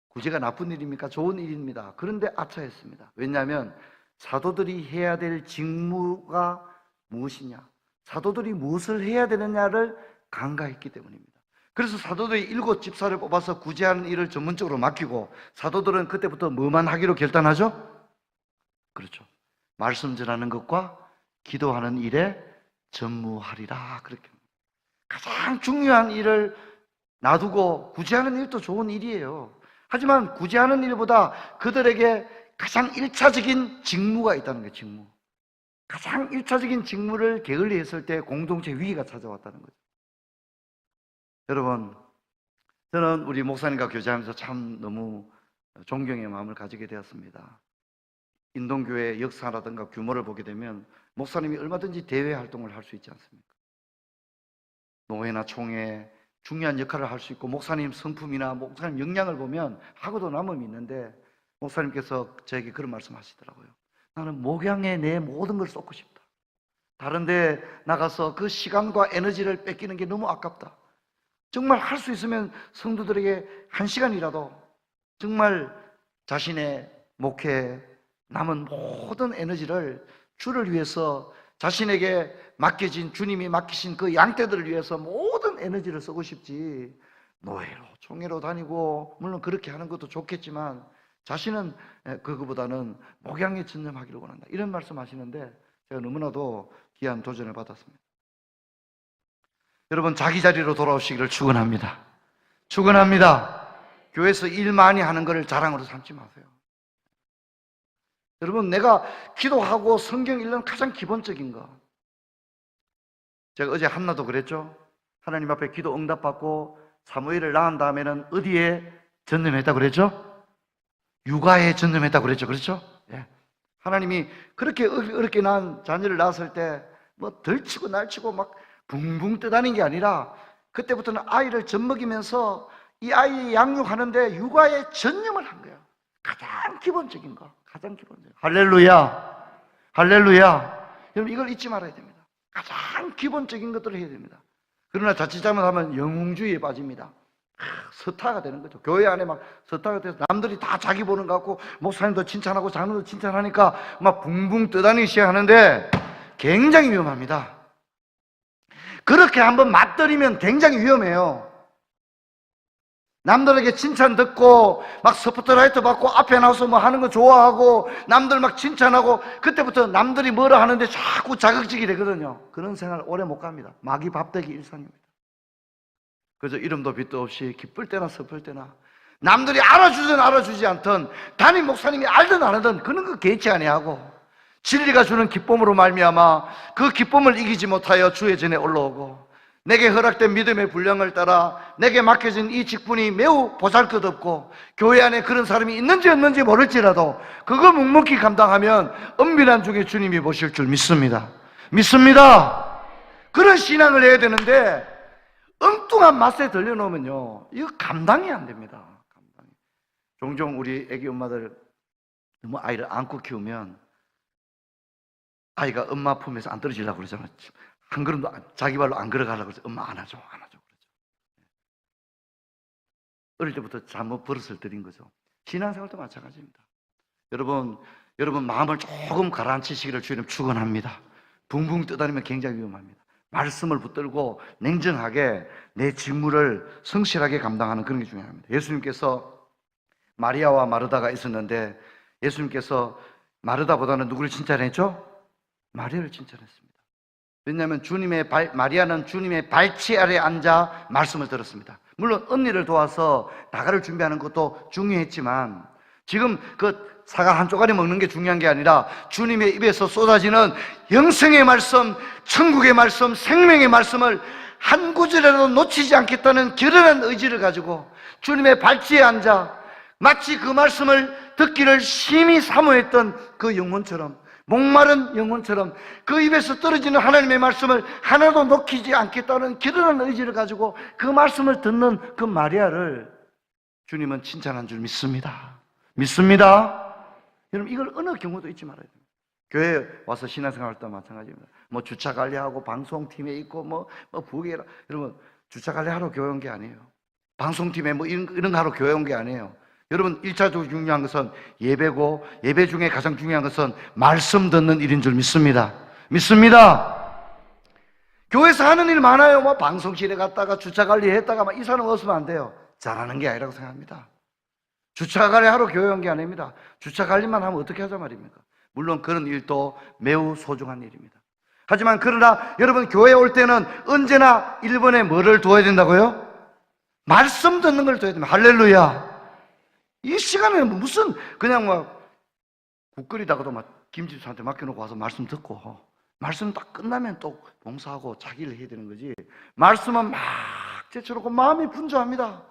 구제가 나쁜 일입니까? 좋은 일입니다. 그런데 아차했습니다. 왜냐하면 사도들이 해야 될 직무가 무엇이냐? 사도들이 무엇을 해야 되느냐를 간과했기 때문입니다. 그래서 사도들이 7 집사를 뽑아서 구제하는 일을 전문적으로 맡기고 사도들은 그때부터 뭐만 하기로 결단하죠? 그렇죠. 말씀 전하는 것과 기도하는 일에 전무하리라. 그렇게 가장 중요한 일을 놔두고 구제하는 일도 좋은 일이에요. 하지만 구제하는 일보다 그들에게 가장 1차적인 직무가 있다는 거예요. 직무. 가장 1차적인 직무를 게을리 했을 때 공동체 위기가 찾아왔다는 거죠. 여러분 저는 우리 목사님과 교제하면서 참 너무 존경의 마음을 가지게 되었습니다. 인동교회의 역사라든가 규모를 보게 되면 목사님이 얼마든지 대외 활동을 할 수 있지 않습니까? 노회나 총회 중요한 역할을 할 수 있고, 목사님 성품이나 목사님 역량을 보면 하고도 남음이 있는데, 목사님께서 저에게 그런 말씀 하시더라고요. 나는 목양에 내 모든 걸 쏟고 싶다. 다른 데 나가서 그 시간과 에너지를 뺏기는 게 너무 아깝다. 정말 할 수 있으면 성도들에게 한 시간이라도 정말 자신의 목회에 남은 모든 에너지를 주를 위해서, 자신에게 맡겨진, 주님이 맡기신 그 양떼들을 위해서 모든 에너지를 쓰고 싶지, 노예로 총회로 다니고 물론 그렇게 하는 것도 좋겠지만 자신은 그거보다는 목양에 전념하기를 원한다, 이런 말씀 하시는데 제가 너무나도 귀한 도전을 받았습니다. 여러분, 자기 자리로 돌아오시기를 축원합니다. 축원합니다. 교회에서 일 많이 하는 것을 자랑으로 삼지 마세요. 여러분, 내가 기도하고 성경 읽는 가장 기본적인 거, 제가 어제 한나도 그랬죠. 하나님 앞에 기도 응답받고 사무엘을 낳은 다음에는 어디에 전념했다고 그랬죠? 육아에 전념했다고 그랬죠. 그렇죠? 예. 하나님이 그렇게 어렵게 낳은 자녀를 낳았을 때 뭐 덜치고 날치고 막 붕붕 떠다니는 게 아니라, 그때부터는 아이를 젖먹이면서 이 아이 양육하는데 육아에 전념을 한 거예요. 가장 기본적인 거, 가장 기본적인 거. 할렐루야, 할렐루야. 여러분, 이걸 잊지 말아야 됩니다. 가장 기본적인 것들을 해야 됩니다. 그러나 자칫 잘못하면 영웅주의에 빠집니다. 서타가 되는 거죠. 교회 안에 막 서타가 돼서 남들이 다 자기 보는 것 같고, 목사님도 칭찬하고 장로도 칭찬하니까 막 붕붕 떠다니기 시작하는데 굉장히 위험합니다. 그렇게 한번 맞들이면 굉장히 위험해요. 남들에게 칭찬 듣고 막 스포트라이트 받고 앞에 나와서 뭐 하는 거 좋아하고 남들 막 칭찬하고, 그때부터 남들이 뭐라 하는데 자꾸 자극적이 되거든요. 그런 생활 오래 못 갑니다. 마귀 밥되기 일상입니다. 그래서 이름도 빛도 없이 기쁠 때나 슬플 때나, 남들이 알아주든 알아주지 않든, 담임 목사님이 알든 안 하든 그런 거 개의치 아니하고, 진리가 주는 기쁨으로 말미암아 그 기쁨을 이기지 못하여 주의 전에 올라오고, 내게 허락된 믿음의 분량을 따라 내게 맡겨진 이 직분이 매우 보잘것없고, 교회 안에 그런 사람이 있는지 없는지 모를지라도 그거 묵묵히 감당하면 은밀한 중에 주님이 보실 줄 믿습니다. 믿습니다. 그런 신앙을 해야 되는데, 엉뚱한 맛에 들려놓으면요, 이거 감당이 안 됩니다. 감당이. 종종 우리 애기 엄마들 너무 아이를 안고 키우면 아이가 엄마 품에서 안 떨어지려고 그러잖아요. 한 걸음도 자기 발로 안 걸어가려고 그러죠. 엄마 안아줘, 안아줘. 그러죠. 어릴 때부터 잘못 버릇을 들인 거죠. 신앙생활도 마찬가지입니다. 여러분 마음을 조금 가라앉히시기를 주님 축원합니다. 붕붕 떠다니면 굉장히 위험합니다. 말씀을 붙들고 냉정하게 내 직무를 성실하게 감당하는 그런 게 중요합니다. 예수님께서 마리아와 마르다가 있었는데, 예수님께서 마르다보다는 누구를 칭찬했죠? 마리아를 칭찬했습니다. 왜냐하면 마리아는 주님의 발치 아래 앉아 말씀을 들었습니다. 물론 언니를 도와서 다가를 준비하는 것도 중요했지만, 지금 그 사과 한 쪼가리 먹는 게 중요한 게 아니라 주님의 입에서 쏟아지는 영생의 말씀, 천국의 말씀, 생명의 말씀을 한 구절이라도 놓치지 않겠다는 결연한 의지를 가지고 주님의 발치에 앉아 마치 그 말씀을 듣기를 심히 사모했던 그 영혼처럼, 목마른 영혼처럼 그 입에서 떨어지는 하나님의 말씀을 하나도 놓치지 않겠다는 결연한 의지를 가지고 그 말씀을 듣는 그 마리아를 주님은 칭찬한 줄 믿습니다. 믿습니다. 여러분, 이걸 어느 경우도 잊지 말아야 됩니다. 교회에 와서 신앙생활 할 때 마찬가지입니다. 뭐 주차 관리하고 방송팀에 있고 뭐 부엌에, 여러분 주차 관리하러 교회 온 게 아니에요. 방송팀에 뭐 이런 거 하러 교회 온 게 아니에요. 여러분, 1차적으로 중요한 것은 예배고, 예배 중에 가장 중요한 것은 말씀 듣는 일인 줄 믿습니다. 믿습니다. 교회에서 하는 일 많아요. 뭐 방송실에 갔다가 주차 관리했다가 막 이 사람 없으면 안 돼요. 잘하는 게 아니라고 생각합니다. 주차 관리하러 교회 온 게 아닙니다. 주차 관리만 하면 어떻게 하자 말입니까? 물론 그런 일도 매우 소중한 일입니다. 하지만 그러나 여러분, 교회에 올 때는 언제나 1번에 뭐를 두어야 된다고요? 말씀 듣는 걸 두어야 됩니다. 할렐루야. 이 시간에는 무슨 그냥 막 국거리다가도 막 김집사한테 맡겨놓고 와서 말씀 듣고, 말씀 딱 끝나면 또 봉사하고 자기 일 해야 되는 거지. 말씀은 막 제쳐놓고 마음이 분주합니다.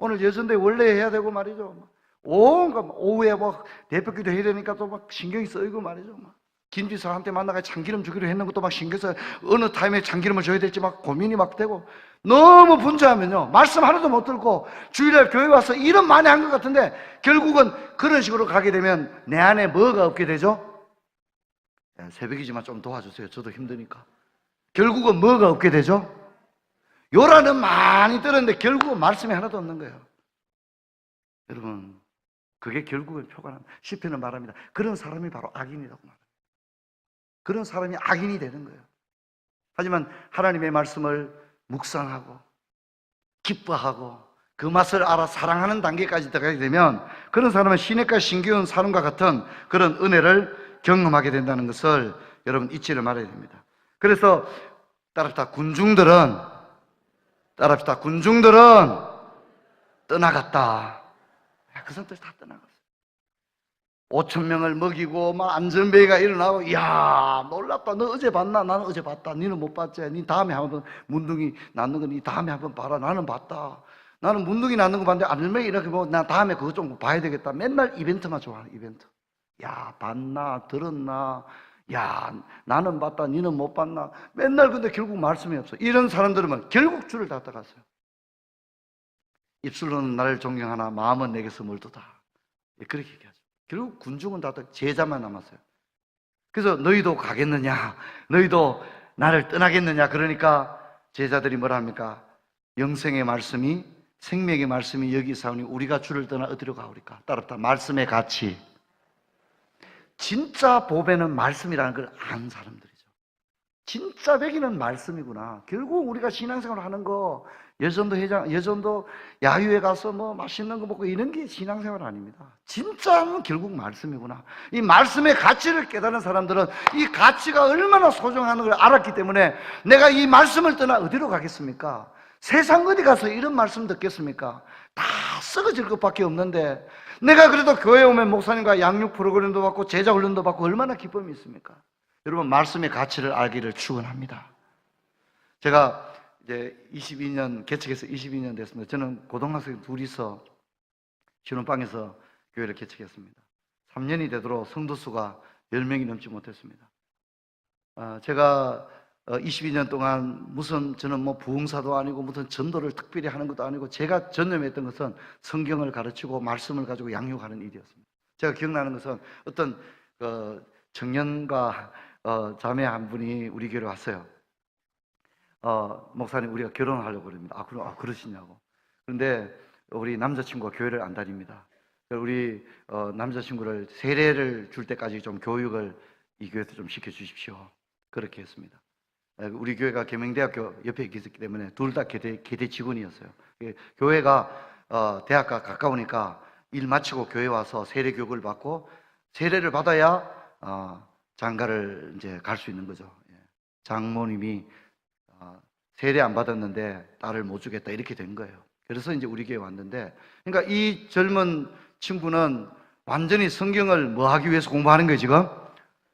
오늘 예전대 원래 해야 되고 말이죠. 온갖 오후에 뭐 대표기도 해야 되니까 또 막 신경이 쓰이고 말이죠. 김지사한테 만나가 참기름 주기로 했는 것도 막 신경 써요. 어느 타임에 참기름을 줘야 될지 막 고민이 막 되고, 너무 분주하면요 말씀 하나도 못 듣고 주일날 교회 와서 일은 많이 한 것 같은데 결국은 그런 식으로 가게 되면 내 안에 뭐가 없게 되죠? 새벽이지만 좀 도와주세요. 저도 힘드니까. 결국은 뭐가 없게 되죠? 요라는 많이 들었는데 결국은 말씀이 하나도 없는 거예요. 여러분, 그게 결국은 표관합니다. 시편은 말합니다. 그런 사람이 바로 악인이라고 말합니다. 그런 사람이 악인이 되는 거예요. 하지만 하나님의 말씀을 묵상하고 기뻐하고 그 맛을 알아 사랑하는 단계까지 들어가게 되면 그런 사람은 시냇가 신기한 사람과 같은 그런 은혜를 경험하게 된다는 것을 여러분 잊지를 말아야 됩니다. 그래서 따라합시다. 군중들은 떠나갔다. 그 사람들 다 떠나갔어요. 5,000명을 먹이고 막 안전배가 일어나고, 이야 놀랍다. 너 어제 봤나? 나는 어제 봤다. 너는 못 봤지? 니 다음에 한번 문둥이 낳는 거 니 다음에 한번 봐라. 나는 봤다. 나는 문둥이 낳는 거 봤는데 안전배가 이렇게 보고 나 다음에 그거 좀 봐야 되겠다. 맨날 이벤트만 좋아하는 이벤트. 야 봤나? 들었나? 야 나는 봤다. 니는 못 봤나? 맨날. 근데 결국 말씀이 없어. 이런 사람들은 결국 줄을 다 떠갔어요. 입술로는 나를 존경하나 마음은 내게서 멀도다. 그렇게 얘기하죠. 결국 군중은 다 제자만 남았어요. 그래서 너희도 가겠느냐? 너희도 나를 떠나겠느냐? 그러니까 제자들이 뭐라 합니까? 영생의 말씀이, 생명의 말씀이 여기 있사오니 우리가 주를 떠나 어디로 가오리까? 따라합시다. 말씀의 가치. 진짜 보배는 말씀이라는 걸 아는 사람들이죠. 진짜 배기는 말씀이구나. 결국 우리가 신앙생활 하는 거, 예전도 야유회 가서 뭐 맛있는 거 먹고 이런 게 신앙생활 아닙니다. 진짜는 결국 말씀이구나. 이 말씀의 가치를 깨달은 사람들은 이 가치가 얼마나 소중한 걸 알았기 때문에 내가 이 말씀을 떠나 어디로 가겠습니까? 세상 어디 가서 이런 말씀 듣겠습니까? 다 썩어질 것밖에 없는데 내가 그래도 교회 오면 목사님과 양육 프로그램도 받고 제자 훈련도 받고 얼마나 기쁨이 있습니까? 여러분, 말씀의 가치를 알기를 축원합니다. 제가 이제 22년 개척해서 22년 됐습니다. 저는 고등학생 둘이서 신혼방에서 교회를 개척했습니다. 3년이 되도록 성도 수가 10명이 넘지 못했습니다. 제가 22년 동안 무슨 저는 뭐 부흥사도 아니고 무슨 전도를 특별히 하는 것도 아니고 제가 전념했던 것은 성경을 가르치고 말씀을 가지고 양육하는 일이었습니다. 제가 기억나는 것은 어떤 청년과 자매 한 분이 우리 교회로 왔어요. 목사님 우리가 결혼을 하려고 그럽니다. 그러시냐고. 그런데 우리 남자친구가 교회를 안 다닙니다. 우리 남자친구를 세례를 줄 때까지 좀 교육을 이 교회에서 좀 시켜주십시오. 그렇게 했습니다. 우리 교회가 계명대학교 옆에 있기 때문에 둘 다 계대 직원이었어요. 교회가 대학과 가까우니까 일 마치고 교회 와서 세례 교육을 받고 세례를 받아야 장가를 이제 갈 수 있는 거죠. 장모님이 세례 안 받았는데 딸을 못 주겠다 이렇게 된 거예요. 그래서 이제 우리 교회 왔는데, 그러니까 이 젊은 친구는 완전히 성경을 뭐 하기 위해서 공부하는 거예요, 지금?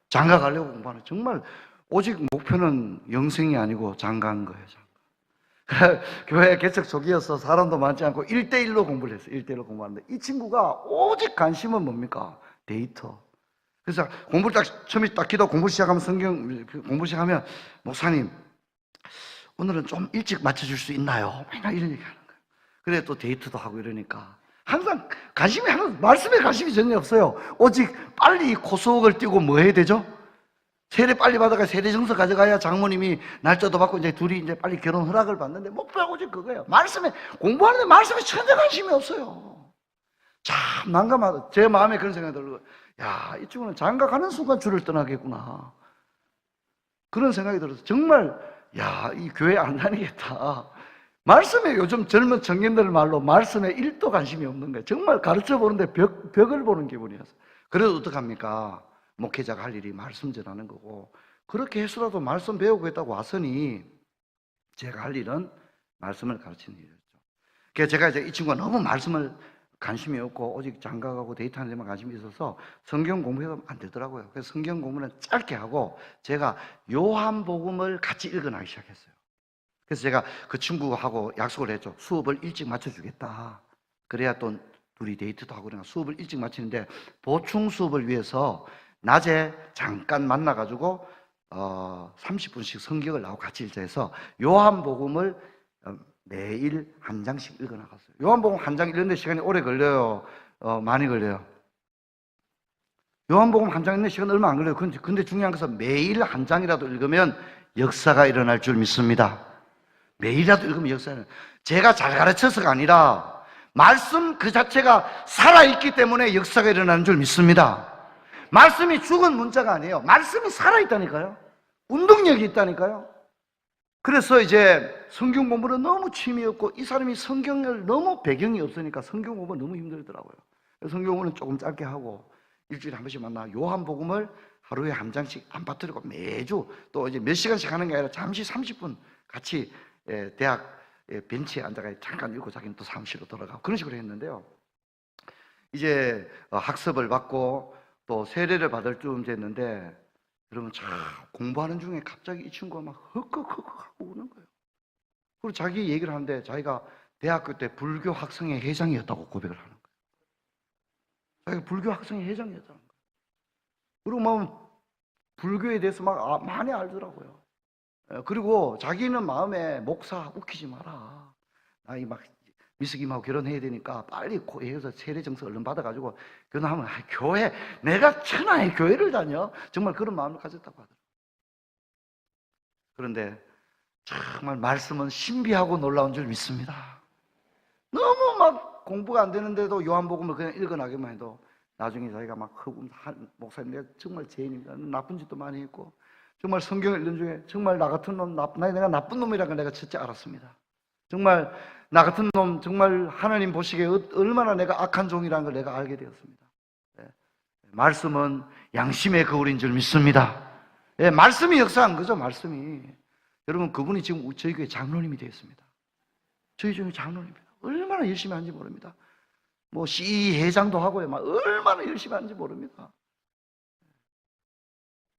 장가 가려고 공부하는 거예요. 정말 오직 목표는 영생이 아니고 장가인 거예요, 장가. 교회 개척 초기여서 사람도 많지 않고 1대1로 공부를 했어요. 1대1로 공부하는데 이 친구가 오직 관심은 뭡니까? 데이터. 그래서 공부를 처음에 딱 기도 공부 시작하면 성경 공부 시작하면 목사님 오늘은 좀 일찍 맞춰줄 수 있나요? 맨날 이런 얘기 하는 거예요. 그래 또 데이트도 하고 이러니까 항상 관심이 말씀에 관심이 전혀 없어요. 오직 빨리 코수옥을 띄고 뭐 해야 되죠? 세례 빨리 받아가 세례 증서 가져가야 장모님이 날짜도 받고 이제 둘이 이제 빨리 결혼 허락을 받는데 목표가 오직 그거예요. 말씀에 공부하는데 말씀에 전혀 관심이 없어요. 참 난감하다. 제 마음에 그런 생각이 들고, 야, 이 친구는 장가 가는 순간 주를 떠나겠구나. 그런 생각이 들어서 정말 야, 이 교회 안 다니겠다. 말씀에 요즘 젊은 청년들 말로 말씀에 1도 관심이 없는 거예요. 정말 가르쳐 보는데 벽을 보는 기분이었어요. 그래도 어떡합니까? 목회자가 할 일이 말씀 전하는 거고, 그렇게 해서라도 말씀 배우고 있다고 왔으니 제가 할 일은 말씀을 가르치는 일이었죠. 그래서 제가 이제 이 친구가 너무 말씀을 관심이 없고 오직 장가가고 데이트하는 데만 관심이 있어서 성경 공부해도 안 되더라고요. 그래서 성경 공부는 짧게 하고 제가 요한복음을 같이 읽어나기 시작했어요. 그래서 제가 그 친구하고 약속을 했죠. 수업을 일찍 맞춰주겠다. 그래야 또 둘이 데이트도 하고 그러니까 수업을 일찍 마치는데 보충 수업을 위해서 낮에 잠깐 만나가지고 30분씩 성경을 나하고 같이 읽자해서 요한복음을 매일 한 장씩 읽어나갔어요. 요한복음 한 장 읽는데 시간이 오래 걸려요? 많이 걸려요? 요한복음 한 장 읽는 시간 얼마 안 걸려요. 근데 중요한 것은 매일 한 장이라도 읽으면 역사가 일어날 줄 믿습니다. 매일이라도 읽으면 역사는 제가 잘 가르쳐서가 아니라 말씀 그 자체가 살아있기 때문에 역사가 일어나는 줄 믿습니다. 말씀이 죽은 문자가 아니에요. 말씀이 살아있다니까요. 운동력이 있다니까요. 그래서 이제 성경 공부는 너무 취미였고 이 사람이 성경을 너무 배경이 없으니까 성경 공부가 너무 힘들더라고요. 성경 공부는 조금 짧게 하고 일주일에 한 번씩 만나 요한복음을 하루에 한 장씩 안 빠뜨리고 매주 또 이제 몇 시간씩 하는 게 아니라 잠시 30분 같이 대학 벤치에 앉아가 잠깐 읽고 자기는 또 사무실로 돌아가고 그런 식으로 했는데요. 이제 학습을 받고 또 세례를 받을 쯤 됐는데 여러분 참 공부하는 중에 갑자기 이 친구가 막 헉헉헉 하고 우는 거예요. 그리고 자기 얘기를 하는데 자기가 대학교 때 불교 학생회 회장이었다고 고백을 하는 거예요. 자기가 불교 학생회 회장이었다는 거예요. 그리고 뭐 불교에 대해서 막 많이 알더라고요. 그리고 자기는 마음에 목사 웃기지 마라. 나 이 막 미숙임하고 결혼해야 되니까 빨리 고해서 세례 정서 얼른 받아가지고 결혼하면 교회 내가 천하의 교회를 다녀 정말 그런 마음을 가졌다고 하더라고요. 그런데 정말 말씀은 신비하고 놀라운 줄 믿습니다. 너무 막 공부가 안 되는데도 요한복음을 그냥 읽어나기만 해도 나중에 자기가 막 목사님 내가 정말 죄인입니다. 나쁜 짓도 많이 했고 정말 성경을 읽는 중에 정말 나 같은 놈, 내가 나쁜 놈이라는 걸 내가 첫째 알았습니다. 정말 나 같은 놈, 정말 하나님 보시기에 얼마나 내가 악한 종이라는 걸 내가 알게 되었습니다. 말씀은 양심의 거울인 줄 믿습니다. 말씀이 역사한 거죠, 말씀이. 여러분, 그분이 지금 저희 교회 장로님이 되었습니다. 저희 교회 장로님입니다. 얼마나 열심히 하는지 모릅니다. 뭐 시회장도 하고요, 막 얼마나 열심히 하는지 모릅니다.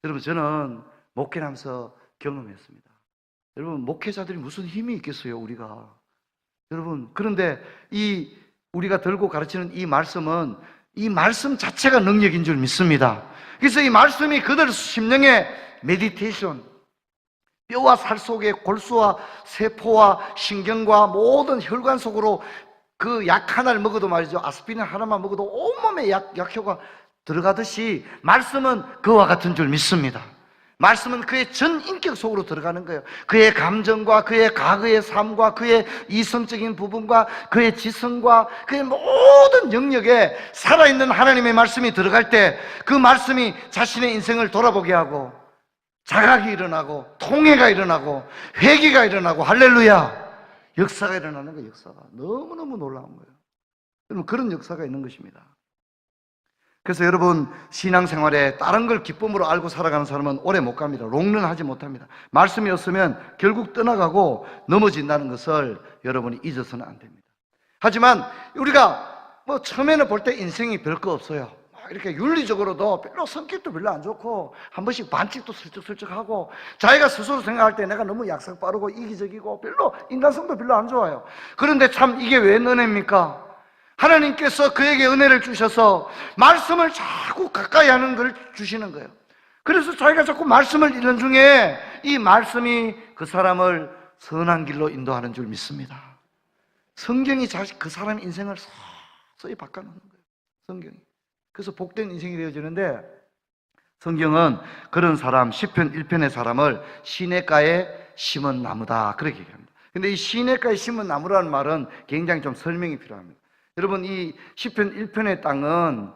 여러분, 저는 목회하면서 경험했습니다. 여러분, 목회자들이 무슨 힘이 있겠어요, 우리가. 여러분, 그런데 우리가 들고 가르치는 이 말씀은 이 말씀 자체가 능력인 줄 믿습니다. 그래서 이 말씀이 그들 심령의 메디테이션, 뼈와 살 속에 골수와 세포와 신경과 모든 혈관 속으로 그 약 하나를 먹어도 말이죠, 아스피린 하나만 먹어도 온몸에 약효가 들어가듯이 말씀은 그와 같은 줄 믿습니다. 말씀은 그의 전 인격 속으로 들어가는 거예요. 그의 감정과 그의 과거의 삶과 그의 이성적인 부분과 그의 지성과 그의 모든 영역에 살아있는 하나님의 말씀이 들어갈 때 그 말씀이 자신의 인생을 돌아보게 하고 자각이 일어나고 통해가 일어나고 회개가 일어나고 할렐루야, 역사가 일어나는 거예요. 역사가 너무너무 놀라운 거예요. 여러분, 그런 역사가 있는 것입니다. 그래서 여러분, 신앙생활에 다른 걸 기쁨으로 알고 살아가는 사람은 오래 못 갑니다. 롱런하지 못합니다. 말씀이 없으면 결국 떠나가고 넘어진다는 것을 여러분이 잊어서는 안 됩니다. 하지만 우리가 뭐 처음에는 볼 때 인생이 별거 없어요. 이렇게 윤리적으로도 별로 성격도 별로 안 좋고 한 번씩 반칙도 슬쩍슬쩍 하고 자기가 스스로 생각할 때 내가 너무 약삭 빠르고 이기적이고 별로 인간성도 별로 안 좋아요. 그런데 참 이게 왜 은혜입니까? 하나님께서 그에게 은혜를 주셔서 말씀을 자꾸 가까이 하는 걸 주시는 거예요. 그래서 자기가 자꾸 말씀을 읽는 중에 이 말씀이 그 사람을 선한 길로 인도하는 줄 믿습니다. 성경이 그 사람의 인생을 서서히 바꿔놓는 거예요. 성경이. 그래서 복된 인생이 되어지는데 성경은 그런 사람, 시편 1편의 사람을 시냇가에 심은 나무다 그렇게 얘기합니다. 근데 이 시냇가에 심은 나무라는 말은 굉장히 좀 설명이 필요합니다. 여러분, 이 시편 1편의 땅은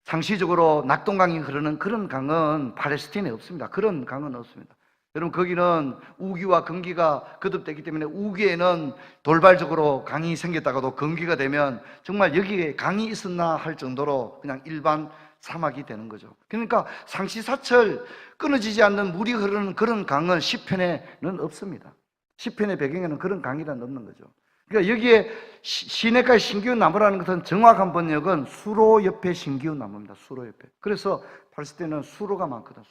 상시적으로 낙동강이 흐르는 그런 강은 팔레스타인에 없습니다. 그런 강은 없습니다. 여러분, 거기는 우기와 건기가 거듭되기 때문에 우기에는 돌발적으로 강이 생겼다가도 건기가 되면 정말 여기에 강이 있었나 할 정도로 그냥 일반 사막이 되는 거죠. 그러니까 상시사철 끊어지지 않는 물이 흐르는 그런 강은 시편에는 없습니다. 시편의 배경에는 그런 강이란 없는 거죠. 그러니까 여기에 시냇가에 심기운 나무라는 것은 정확한 번역은 수로 옆에 심기운 나무입니다. 수로 옆에. 그래서 팔레스타인은 수로가 많거든.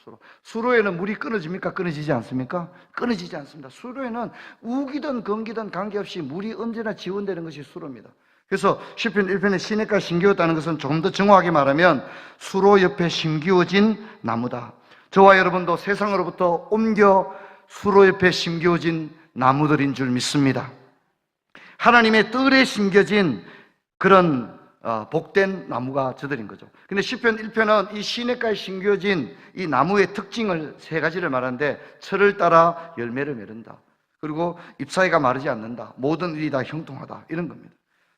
수로에는 물이 끊어집니까? 끊어지지 않습니까? 끊어지지 않습니다. 수로에는 우기든 건기든 관계없이 물이 언제나 지원되는 것이 수로입니다. 그래서 시편 1편에 시냇가에 심기웠다는 것은 조금 더 정확하게 말하면 수로 옆에 심기워진 나무다. 저와 여러분도 세상으로부터 옮겨 수로 옆에 심기워진 나무들인 줄 믿습니다. 하나님의 뜰에 심겨진 그런 복된 나무가 저들인 거죠. 근데 시편 1편은 이 시냇가에 심겨진 이 나무의 특징을 세 가지를 말하는데, 철을 따라 열매를 맺는다, 그리고 잎사귀가 마르지 않는다, 모든 일이 다 형통하다, 이런 겁니다.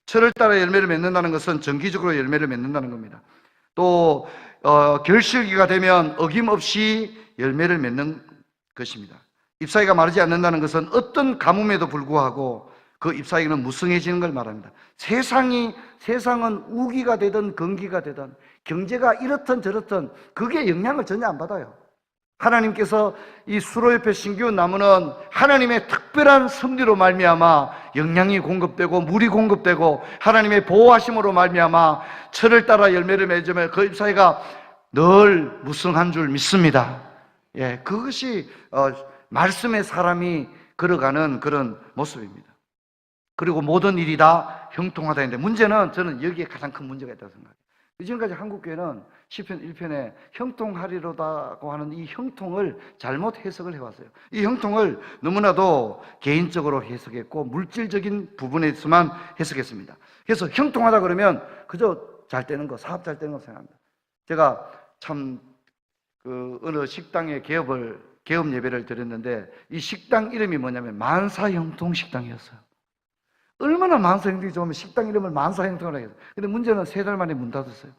철을 따라 열매를 맺는다는 것은 정기적으로 열매를 맺는다는 겁니다. 또 결실기가 되면 어김없이 열매를 맺는 것입니다. 잎사귀가 마르지 않는다는 것은 어떤 가뭄에도 불구하고 그 잎사귀는 무성해지는 걸 말합니다. 세상은 우기가 되든 건기가 되든 경제가 이렇든 저렇든 그게 영향을 전혀 안 받아요. 하나님께서 이 수로 옆에 심기운 나무는 하나님의 특별한 섭리로 말미암아 영양이 공급되고 물이 공급되고 하나님의 보호하심으로 말미암아 철을 따라 열매를 맺으며 그 잎사귀가 늘 무성한 줄 믿습니다. 예, 그것이 말씀의 사람이 걸어가는 그런 모습입니다. 그리고 모든 일이 다 형통하다 했는데, 문제는 저는 여기에 가장 큰 문제가 있다고 생각해요. 지금까지 한국교회는 시편 1편에 형통하리로다고 하는 이 형통을 잘못 해석을 해왔어요. 이 형통을 너무나도 개인적으로 해석했고 물질적인 부분에서만 해석했습니다. 그래서 형통하다 그러면 그저 잘 되는 거, 사업 잘 되는 거 생각합니다. 제가 참 어느 식당에 개업 예배를 드렸는데 이 식당 이름이 뭐냐면 만사형통식당이었어요. 얼마나 만사형통이 좋으면 식당 이름을 만사형통이라고 해요. 근데 문제는 3달 만에 문 닫았어요.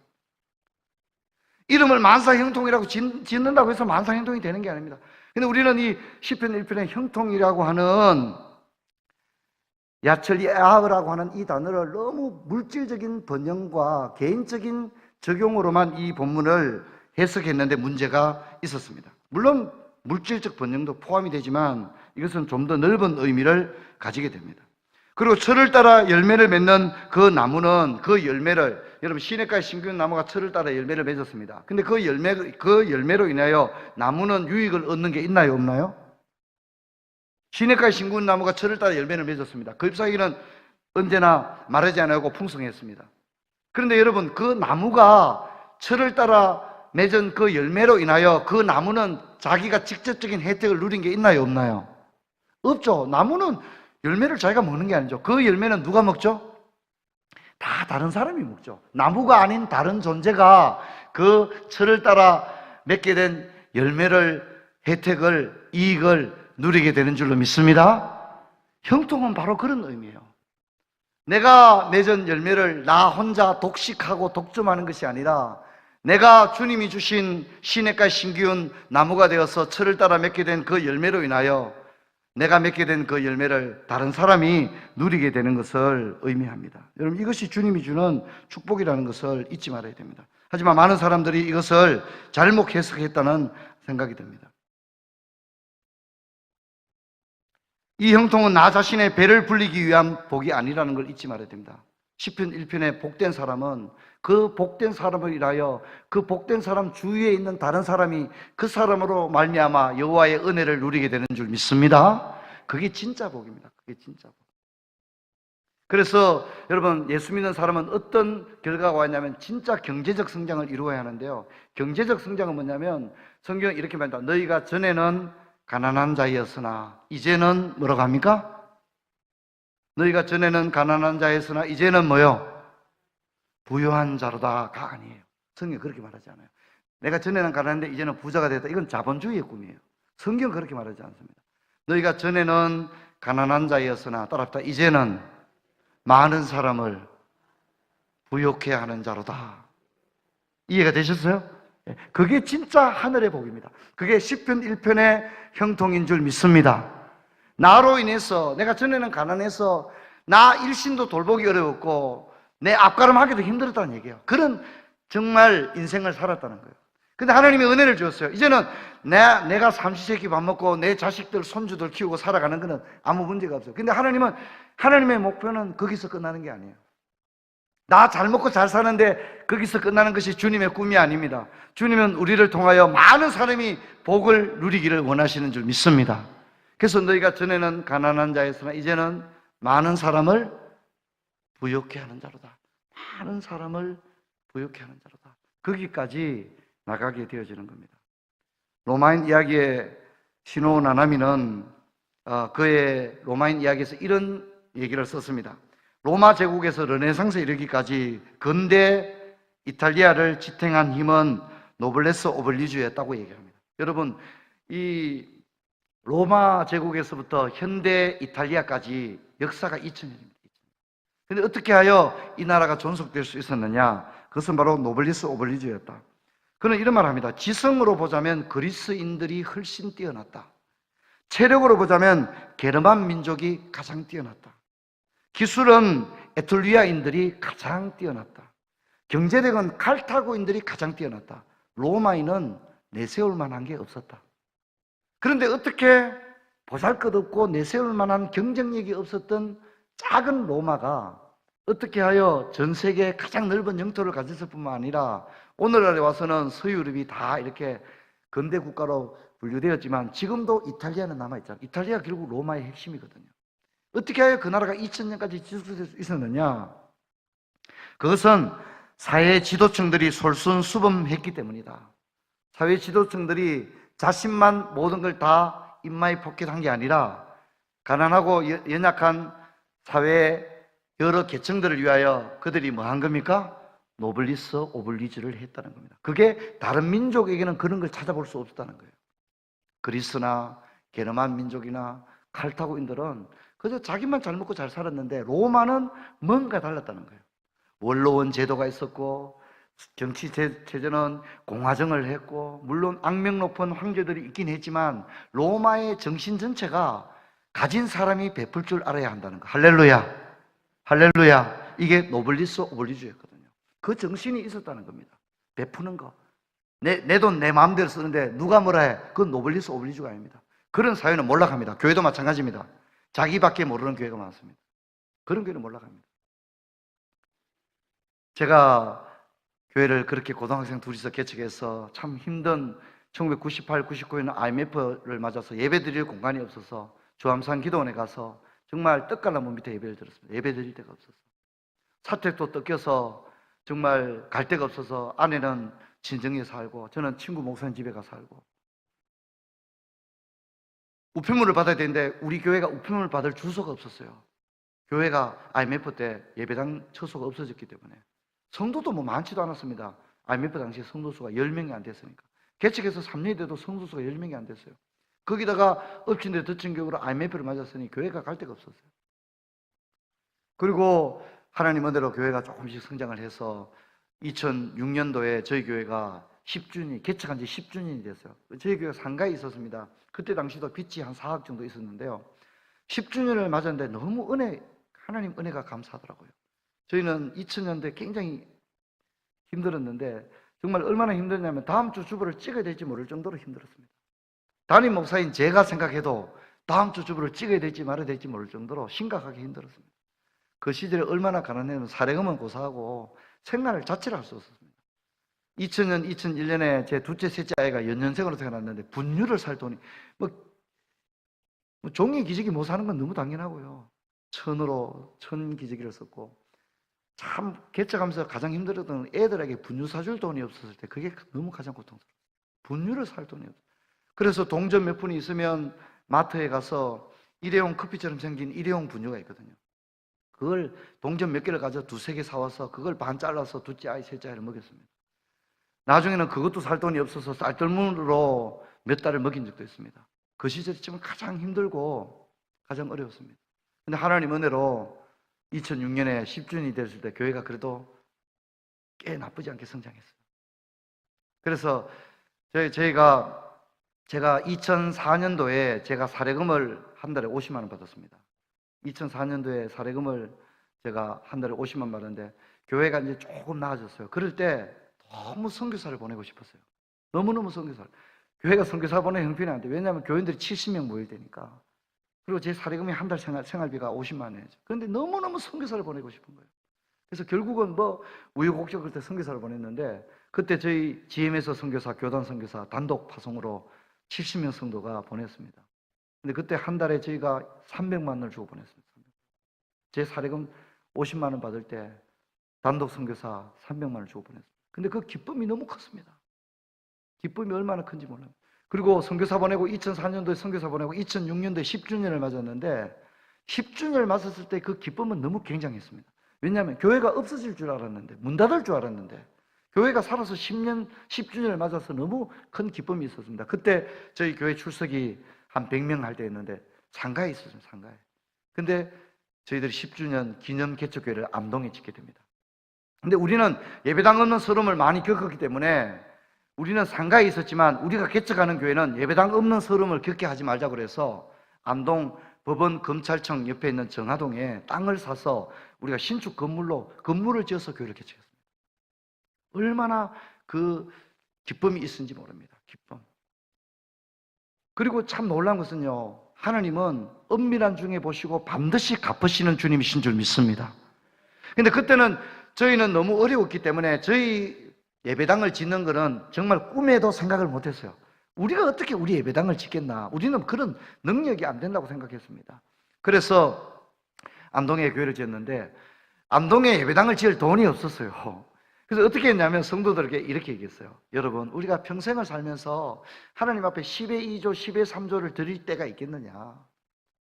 이름을 만사형통이라고 짓는다고 해서 만사형통이 되는 게 아닙니다. 근데 우리는 이 시편 1편의 형통이라고 하는 야철야흐라고 하는 이 단어를 너무 물질적인 번영과 개인적인 적용으로만 이 본문을 해석했는데 문제가 있었습니다. 물론 물질적 번영도 포함이 되지만 이것은 좀 더 넓은 의미를 가지게 됩니다. 그리고 철을 따라 열매를 맺는 그 나무는 그 열매를, 여러분 시냇가에 심기운 나무가 철을 따라 열매를 맺었습니다. 근데 그 열매로 인하여 나무는 유익을 얻는 게 있나요, 없나요? 시냇가에 심기운 나무가 철을 따라 열매를 맺었습니다. 그 잎사귀는 언제나 마르지 않고 풍성했습니다. 그런데 여러분, 그 나무가 철을 따라 맺은 그 열매로 인하여 그 나무는 자기가 직접적인 혜택을 누린 게 있나요, 없나요? 없죠. 나무는 열매를 자기가 먹는 게 아니죠. 그 열매는 누가 먹죠? 다 다른 사람이 먹죠. 나무가 아닌 다른 존재가 그 철을 따라 맺게 된 열매를, 혜택을, 이익을 누리게 되는 줄로 믿습니다. 형통은 바로 그런 의미예요. 내가 맺은 열매를 나 혼자 독식하고 독점하는 것이 아니라 내가 주님이 주신 시냇가에 심기운 나무가 되어서 철을 따라 맺게 된 그 열매로 인하여 내가 맺게 된 그 열매를 다른 사람이 누리게 되는 것을 의미합니다. 여러분, 이것이 주님이 주는 축복이라는 것을 잊지 말아야 됩니다. 하지만 많은 사람들이 이것을 잘못 해석했다는 생각이 듭니다. 이 형통은 나 자신의 배를 불리기 위한 복이 아니라는 걸 잊지 말아야 됩니다. 시편 1편에 복된 사람은 그 복된 사람을 인하여 그 복된 사람 주위에 있는 다른 사람이 그 사람으로 말미암아 여호와의 은혜를 누리게 되는 줄 믿습니다. 그게 진짜 복입니다. 그게 진짜 복. 그래서 여러분, 예수 믿는 사람은 어떤 결과가 왔냐면 진짜 경제적 성장을 이루어야 하는데요. 경제적 성장은 뭐냐면 성경은 이렇게 말합니다. 너희가 전에는 가난한 자였으나 이제는 뭐라고 합니까? 너희가 전에는 가난한 자였으나 이제는 뭐요? 부유한 자로다가 아니에요. 성경 그렇게 말하지 않아요. 내가 전에는 가난한데 이제는 부자가 됐다. 이건 자본주의의 꿈이에요. 성경 그렇게 말하지 않습니다. 너희가 전에는 가난한 자였으나 따라합시다. 이제는 많은 사람을 부욕해 하는 자로다. 이해가 되셨어요? 그게 진짜 하늘의 복입니다. 그게 시편 1편의 형통인 줄 믿습니다. 나로 인해서, 내가 전에는 가난해서 나 일신도 돌보기 어려웠고 내 앞가름하기도 힘들었다는 얘기예요. 그런 정말 인생을 살았다는 거예요. 근데 하나님이 은혜를 주었어요. 이제는 내가 삼시세끼 밥 먹고 내 자식들, 손주들 키우고 살아가는 거는 아무 문제가 없어요. 근데 하나님의 목표는 거기서 끝나는 게 아니에요. 나 잘 먹고 잘 사는데 거기서 끝나는 것이 주님의 꿈이 아닙니다. 주님은 우리를 통하여 많은 사람이 복을 누리기를 원하시는 줄 믿습니다. 그래서 너희가 전에는 가난한 자였으나 이제는 많은 사람을 부욕해 하는 자로다. 많은 사람을 부욕해 하는 자로다. 거기까지 나가게 되어지는 겁니다. 로마인 이야기의 시노 나나미는 그의 로마인 이야기에서 이런 얘기를 썼습니다. 로마 제국에서 르네상스에 이르기까지 근대 이탈리아를 지탱한 힘은 노블레스 오블리주였다고 얘기합니다. 여러분, 이 로마 제국에서부터 현대 이탈리아까지 역사가 2000년입니다. 그런데 어떻게 하여 이 나라가 존속될 수 있었느냐? 그것은 바로 노블리스 오블리주였다. 그는 이런 말을 합니다. 지성으로 보자면 그리스인들이 훨씬 뛰어났다. 체력으로 보자면 게르만 민족이 가장 뛰어났다. 기술은 에툴리아인들이 가장 뛰어났다. 경제력은 칼타고인들이 가장 뛰어났다. 로마인은 내세울 만한 게 없었다. 그런데 어떻게 보잘것없고 내세울 만한 경쟁력이 없었던 작은 로마가 어떻게 하여 전 세계에 가장 넓은 영토를 가졌을 뿐만 아니라 오늘날에 와서는 서유럽이 다 이렇게 근대 국가로 분류되었지만 지금도 이탈리아는 남아있잖아요. 이탈리아가 결국 로마의 핵심이거든요. 어떻게 하여 그 나라가 2000년까지 지속될 수 있었느냐? 그것은 사회 지도층들이 솔선수범했기 때문이다. 사회 지도층들이 자신만 모든 걸 다 인마에 포켓한 게 아니라 가난하고 연약한 사회의 여러 계층들을 위하여 그들이 뭐 한 겁니까? 노블리스 오블리주를 했다는 겁니다. 그게 다른 민족에게는 그런 걸 찾아볼 수 없었다는 거예요. 그리스나 게르만 민족이나 칼타고인들은 그저 자기만 잘 먹고 잘 살았는데 로마는 뭔가 달랐다는 거예요. 원로원 제도가 있었고 정치 체제는 공화정을 했고 물론 악명 높은 황제들이 있긴 했지만 로마의 정신 전체가 가진 사람이 베풀 줄 알아야 한다는 거. 할렐루야. 할렐루야. 이게 노블리스 오블리주였거든요. 그 정신이 있었다는 겁니다. 베푸는 거. 내 돈 내 마음대로 쓰는데 누가 뭐라 해. 그건 노블리스 오블리주가 아닙니다. 그런 사회는 몰락합니다. 교회도 마찬가지입니다. 자기밖에 모르는 교회가 많습니다. 그런 교회는 몰락합니다. 제가 교회를 그렇게 고등학생 둘이서 개척해서 참 힘든 1998, 99에는 IMF를 맞아서 예배 드릴 공간이 없어서 주암산 기도원에 가서 정말 떡갈나무 밑에 예배를 드렸습니다. 예배 드릴 데가 없어서. 사택도 뜯겨서 정말 갈 데가 없어서 아내는 친정에 살고 저는 친구 목사님 집에 가 살고 우편물을 받아야 되는데 우리 교회가 우편물을 받을 주소가 없었어요. 교회가 IMF 때 예배당 처소가 없어졌기 때문에 성도도 뭐 많지도 않았습니다. IMF 당시에 성도 수가 10명이 안 됐으니까. 개척해서 3년이 돼도 성도 수가 10명이 안 됐어요. 거기다가 엎친 데 덮친 격으로 IMF를 맞았으니 교회가 갈 데가 없었어요. 그리고 하나님 은혜로 교회가 조금씩 성장을 해서 2006년도에 저희 교회가 10주년, 개척한 지 10주년이 됐어요. 저희 교회가 상가에 있었습니다. 그때 당시도 빚이 한 4억 정도 있었는데요. 10주년을 맞았는데 너무 하나님 은혜가 감사하더라고요. 저희는 2000년도에 굉장히 힘들었는데 정말 얼마나 힘들냐면 다음 주 주보를 찍어야 될지 모를 정도로 힘들었습니다. 담임 목사인 제가 생각해도 다음 주 주보를 찍어야 될지 말아야 될지 모를 정도로 심각하게 힘들었습니다. 그 시절에 얼마나 가난했냐면 사례금은 고사하고 생활을 자체를 할 수 없었습니다. 2000년, 2001년에 제 둘째, 셋째 아이가 연년생으로 태어났는데 분유를 살 돈이 뭐 종이 기저귀 못 사는 건 너무 당연하고요. 천 기저귀를 썼고 참 개척하면서 가장 힘들었던 애들에게 분유 사줄 돈이 없었을 때 그게 너무 가장 고통스러워요. 분유를 살 돈이 없어요. 그래서 동전 몇 푼이 있으면 마트에 가서 일회용 커피처럼 생긴 일회용 분유가 있거든요. 그걸 동전 몇 개를 가져 두세 개 사와서 그걸 반 잘라서 둘째 아이, 셋째 아이를 먹였습니다. 나중에는 그것도 살 돈이 없어서 쌀뜨물로 몇 달을 먹인 적도 있습니다. 그 시절이 지금 가장 힘들고 가장 어려웠습니다. 근데 하나님 은혜로 2006년에 10주년이 됐을 때 교회가 그래도 꽤 나쁘지 않게 성장했어요. 그래서 제가 2004년도에 제가 사례금을 한 달에 50만 원 받았습니다. 2004년도에 사례금을 제가 한 달에 50만 원 받았는데 교회가 이제 조금 나아졌어요. 그럴 때 너무 선교사를 보내고 싶었어요. 너무너무 선교사를. 교회가 선교사 보내는 형편이 안 돼. 왜냐하면 교인들이 70명 모일 때니까. 그리고 제 사례금이 한 달 생활비가 50만 원이죠. 그런데 너무너무 선교사를 보내고 싶은 거예요. 그래서 결국은 뭐 우여곡절 그때 선교사를 보냈는데 그때 저희 GM에서 선교사, 교단 선교사 단독 파송으로 70명 성도가 보냈습니다. 근데 그때 한 달에 저희가 300만 원을 주고 보냈습니다. 제 사례금 50만 원 받을 때 단독 선교사 300만 원을 주고 보냈어요. 근데 그 기쁨이 너무 컸습니다. 기쁨이 얼마나 큰지 몰라요. 그리고 선교사 보내고 2004년도에 선교사 보내고 2006년도에 10주년을 맞았는데 10주년을 맞았을 때 그 기쁨은 너무 굉장했습니다. 왜냐하면 교회가 없어질 줄 알았는데, 문 닫을 줄 알았는데, 교회가 살아서 10주년을 맞아서 너무 큰 기쁨이 있었습니다. 그때 저희 교회 출석이 한 100명 할 때였는데 상가에 있었어요. 상가에. 근데 저희들이 10주년 기념 개척교회를 암동에 짓게 됩니다. 근데 우리는 예배당 없는 서름을 많이 겪었기 때문에 우리는 상가에 있었지만 우리가 개척하는 교회는 예배당 없는 서름을 겪게 하지 말자 그래서 암동 법원 검찰청 옆에 있는 정하동에 땅을 사서 우리가 신축 건물을 지어서 교회를 개척했습니다. 얼마나 그 기쁨이 있는지 모릅니다. 기쁨. 그리고 참 놀라운 것은요, 하나님은 은밀한 중에 보시고 반드시 갚으시는 주님이신 줄 믿습니다. 근데 그때는 저희는 너무 어려웠기 때문에 저희 예배당을 짓는 거는 정말 꿈에도 생각을 못했어요. 우리가 어떻게 우리 예배당을 짓겠나? 우리는 그런 능력이 안 된다고 생각했습니다. 그래서 안동에 교회를 지었는데 안동에 예배당을 지을 돈이 없었어요. 그래서 어떻게 했냐면 성도들에게 이렇게 얘기했어요. 여러분, 우리가 평생을 살면서 하나님 앞에 10의 2조, 10의 3조를 드릴 때가 있겠느냐?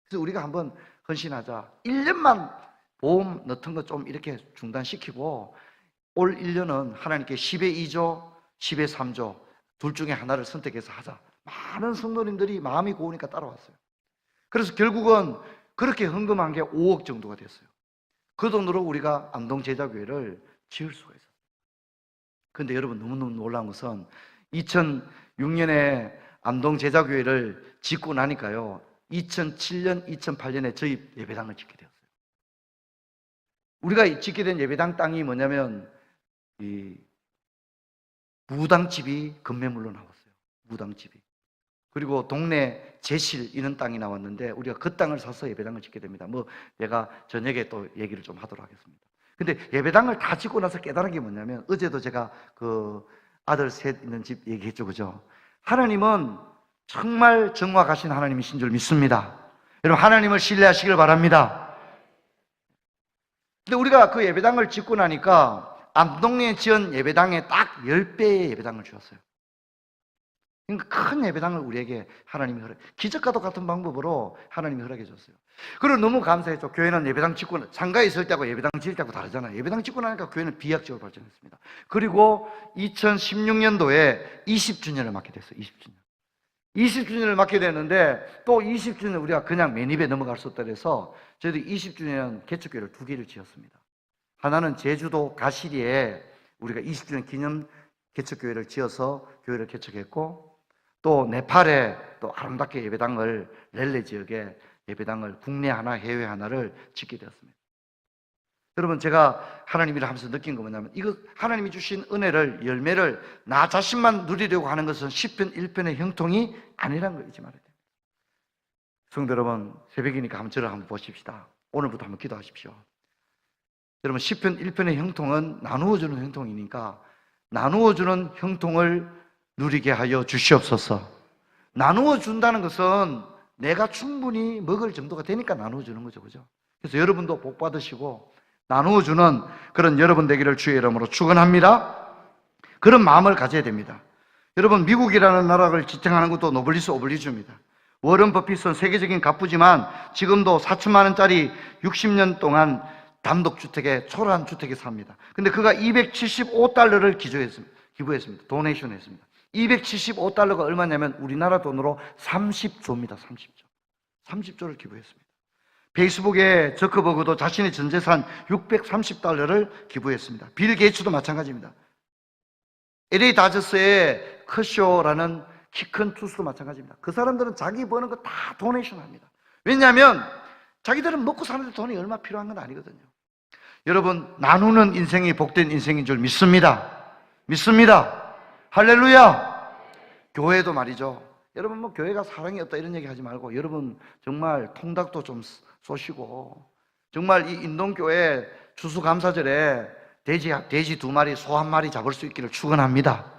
그래서 우리가 한번 헌신하자. 1년만 보험 넣던 거 좀 이렇게 중단시키고 올 1년은 하나님께 10의 2조, 10의 3조 둘 중에 하나를 선택해서 하자. 많은 성도님들이 마음이 고우니까 따라왔어요. 그래서 결국은 그렇게 헌금한 게 5억 정도가 됐어요. 그 돈으로 우리가 안동 제자교회를 지을 수가 있어요. 그런데 여러분, 너무너무 놀라운 것은 2006년에 안동 제자교회를 짓고 나니까요, 2007년, 2008년에 저희 예배당을 짓게 되었어요. 우리가 짓게 된 예배당 땅이 뭐냐면 이 무당집이 건매물로 나왔어요. 무당집이. 그리고 동네 제실 이런 땅이 나왔는데 우리가 그 땅을 사서 예배당을 짓게 됩니다. 내가 저녁에 또 얘기를 좀 하도록 하겠습니다. 근데 예배당을 다 짓고 나서 깨달은 게 뭐냐면, 어제도 제가 그 아들 셋 있는 집 얘기했죠, 그죠? 하나님은 정말 정확하신 하나님이신 줄 믿습니다. 여러분, 하나님을 신뢰하시길 바랍니다. 근데 우리가 그 예배당을 짓고 나니까 안동에 지은 예배당에 딱 10배의 예배당을 주었어요. 그러니까 큰 예배당을 우리에게 하나님이 기적과도 같은 방법으로 하나님이 허락해 줬어요. 그리고 너무 감사했죠. 교회는 예배당 짓고, 상가에 있을 때하고 예배당 지을 때하고 다르잖아요. 예배당 짓고 나니까 교회는 비약적으로 발전했습니다. 그리고 2016년도에 20주년을 맞게 됐어요. 20주년을 맞게 됐는데 또 20주년 우리가 그냥 맨입에 넘어갈 수 없다 그래서 저희도 20주년 개척교회를 2개를 지었습니다. 하나는 제주도 가시리에 우리가 20주년 기념 개척교회를 지어서 교회를 개척했고, 또 네팔에 또 아름답게 예배당을 렐레 지역에 예배당을 국내 하나 해외 하나를 짓게 되었습니다. 여러분, 제가 하나님 일을 하면서 느낀 거 뭐냐면, 이거 하나님이 주신 은혜를, 열매를 나 자신만 누리려고 하는 것은 시편 1편의 형통이 아니라는 걸 잊지 말아야 돼요. 성도 여러분, 새벽이니까 저를 한번 보십시다. 오늘부터 한번 기도하십시오. 여러분, 시편 1편의 형통은 나누어주는 형통이니까 나누어주는 형통을 누리게 하여 주시옵소서. 나누어준다는 것은 내가 충분히 먹을 정도가 되니까 나누어주는 거죠, 그죠? 그래서 여러분도 복 받으시고 나누어주는 그런 여러분 되기를 주의 이름으로 축원합니다. 그런 마음을 가져야 됩니다. 여러분, 미국이라는 나라를 지탱하는 것도 노블리스 오블리주입니다. 워런 버핏은 세계적인 갑부지만 지금도 4천만 원짜리 60년 동안 단독주택에, 초라한 주택에 삽니다. 근데 그가 275달러를 기부했습니다. 도네이션 했습니다. 275달러가 얼마냐면 우리나라 돈으로 30조입니다. 30조를 기부했습니다. 페이스북에 저커버그도 자신의 전 재산 630달러를 기부했습니다. 빌 게이츠도 마찬가지입니다. LA 다저스의 커쇼라는 키 큰 투수도 마찬가지입니다. 그 사람들은 자기 버는 거 다 도네이션 합니다. 왜냐하면 자기들은 먹고 사는데 돈이 얼마 필요한 건 아니거든요. 여러분, 나누는 인생이 복된 인생인 줄 믿습니다. 믿습니다. 할렐루야. 교회도 말이죠. 여러분, 교회가 사랑이 없다 이런 얘기 하지 말고, 여러분 정말 통닭도 좀 쏘시고, 정말 이 인동교회 추수감사절에 돼지 2마리, 소 1마리 잡을 수 있기를 축원합니다.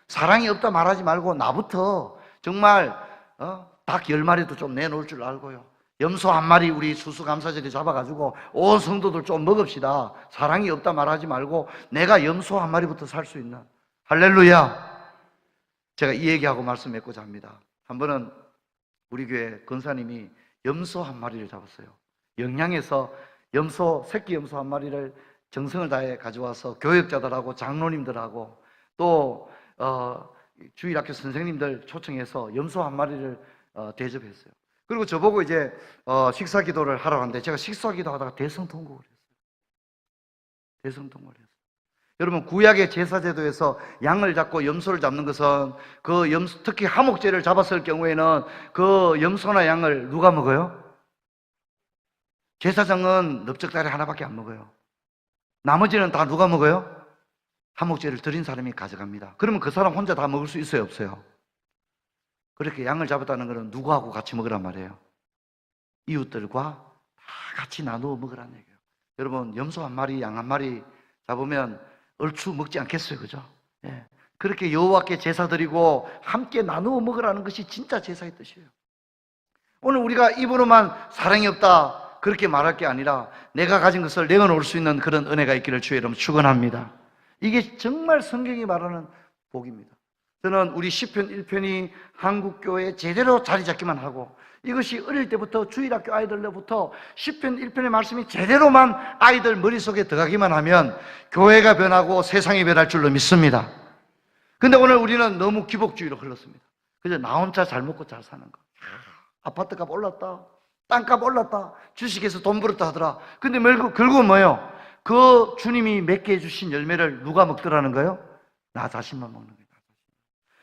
사랑이 없다 말하지 말고 나부터 정말 닭 10마리도 좀 내놓을 줄 알고요. 염소 한 마리 우리 수수감사절에 잡아가지고 온 성도들 좀 먹읍시다. 사랑이 없다 말하지 말고 내가 염소 한 마리부터 살 수 있는. 할렐루야. 제가 이 얘기하고 말씀 맺고자 합니다. 한 번은 우리 교회 권사님이 염소 한 마리를 잡았어요. 영양에서 새끼 염소 한 마리를 정성을 다해 가져와서 교역자들하고 장로님들하고 또 주일학교 선생님들 초청해서 염소 한 마리를 대접했어요. 그리고 저보고 이제 식사 기도를 하라고 하는데 제가 식사 기도하다가 대성통곡을 했어요. 대성통곡을 했어요. 여러분, 구약의 제사제도에서 양을 잡고 염소를 잡는 것은 그 염소, 특히 하목제를 잡았을 경우에는 그 염소나 양을 누가 먹어요? 제사장은 넓적다리 하나밖에 안 먹어요. 나머지는 다 누가 먹어요? 하목제를 드린 사람이 가져갑니다. 그러면 그 사람 혼자 다 먹을 수 있어요, 없어요? 그렇게 양을 잡았다는 것은 누구하고 같이 먹으란 말이에요? 이웃들과 다 같이 나누어 먹으란 얘기예요. 여러분, 염소 한 마리, 양 한 마리 잡으면 얼추 먹지 않겠어요, 그죠? 예. 그렇게 여호와께 제사 드리고 함께 나누어 먹으라는 것이 진짜 제사의 뜻이에요. 오늘 우리가 입으로만 사랑이 없다 그렇게 말할 게 아니라 내가 가진 것을 내어놓을 수 있는 그런 은혜가 있기를 주의 이름으로 축원합니다. 이게 정말 성경이 말하는 복입니다. 저는 우리 시편 1편이 한국교회에 제대로 자리 잡기만 하고 이것이 어릴 때부터 주일학교 아이들로부터 시편 1편의 말씀이 제대로만 아이들 머릿속에 들어가기만 하면 교회가 변하고 세상이 변할 줄로 믿습니다. 근데 오늘 우리는 너무 기복주의로 흘렀습니다. 그저 나 혼자 잘 먹고 잘 사는 거. 아파트값 올랐다, 땅값 올랐다, 주식에서 돈 벌었다 하더라. 근데 결국은 뭐예요? 그 주님이 맺게 해주신 열매를 누가 먹더라는 거예요? 나 자신만 먹는 거예요.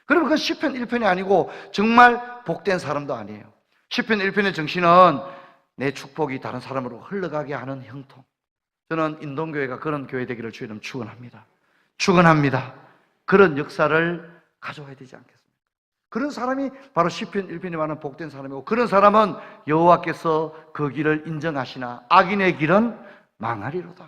그러면 그건 시편 1편이 아니고 정말 복된 사람도 아니에요. 시편 1편의 정신은 내 축복이 다른 사람으로 흘러가게 하는 형통. 저는 인동교회가 그런 교회 되기를 주의 이름 축원합니다. 축원합니다. 그런 역사를 가져와야 되지 않겠습니까? 그런 사람이 바로 시편 1편이 말하는 복된 사람이고, 그런 사람은 여호와께서 그 길을 인정하시나 악인의 길은 망하리로다.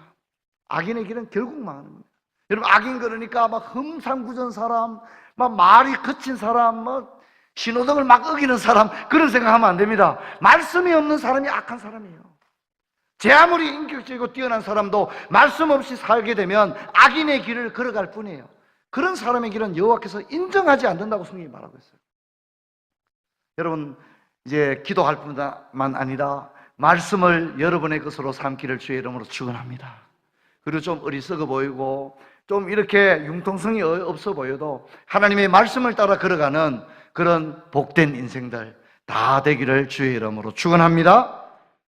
악인의 길은 결국 망하는 겁니다. 여러분, 악인 그러니까 막 흠상구전 사람, 막 말이 거친 사람, 막 신호등을 막 어기는 사람, 그런 생각하면 안 됩니다. 말씀이 없는 사람이 악한 사람이에요. 제 아무리 인격적이고 뛰어난 사람도 말씀 없이 살게 되면 악인의 길을 걸어갈 뿐이에요. 그런 사람의 길은 여호와께서 인정하지 않는다고 성경이 말하고 있어요. 여러분, 이제 기도할 뿐만 아니라 말씀을 여러분의 것으로 삼기를 주의 이름으로 축원합니다. 그리고 좀 어리석어 보이고 좀 이렇게 융통성이 없어 보여도 하나님의 말씀을 따라 걸어가는 그런 복된 인생들 다 되기를 주의 이름으로 축원합니다.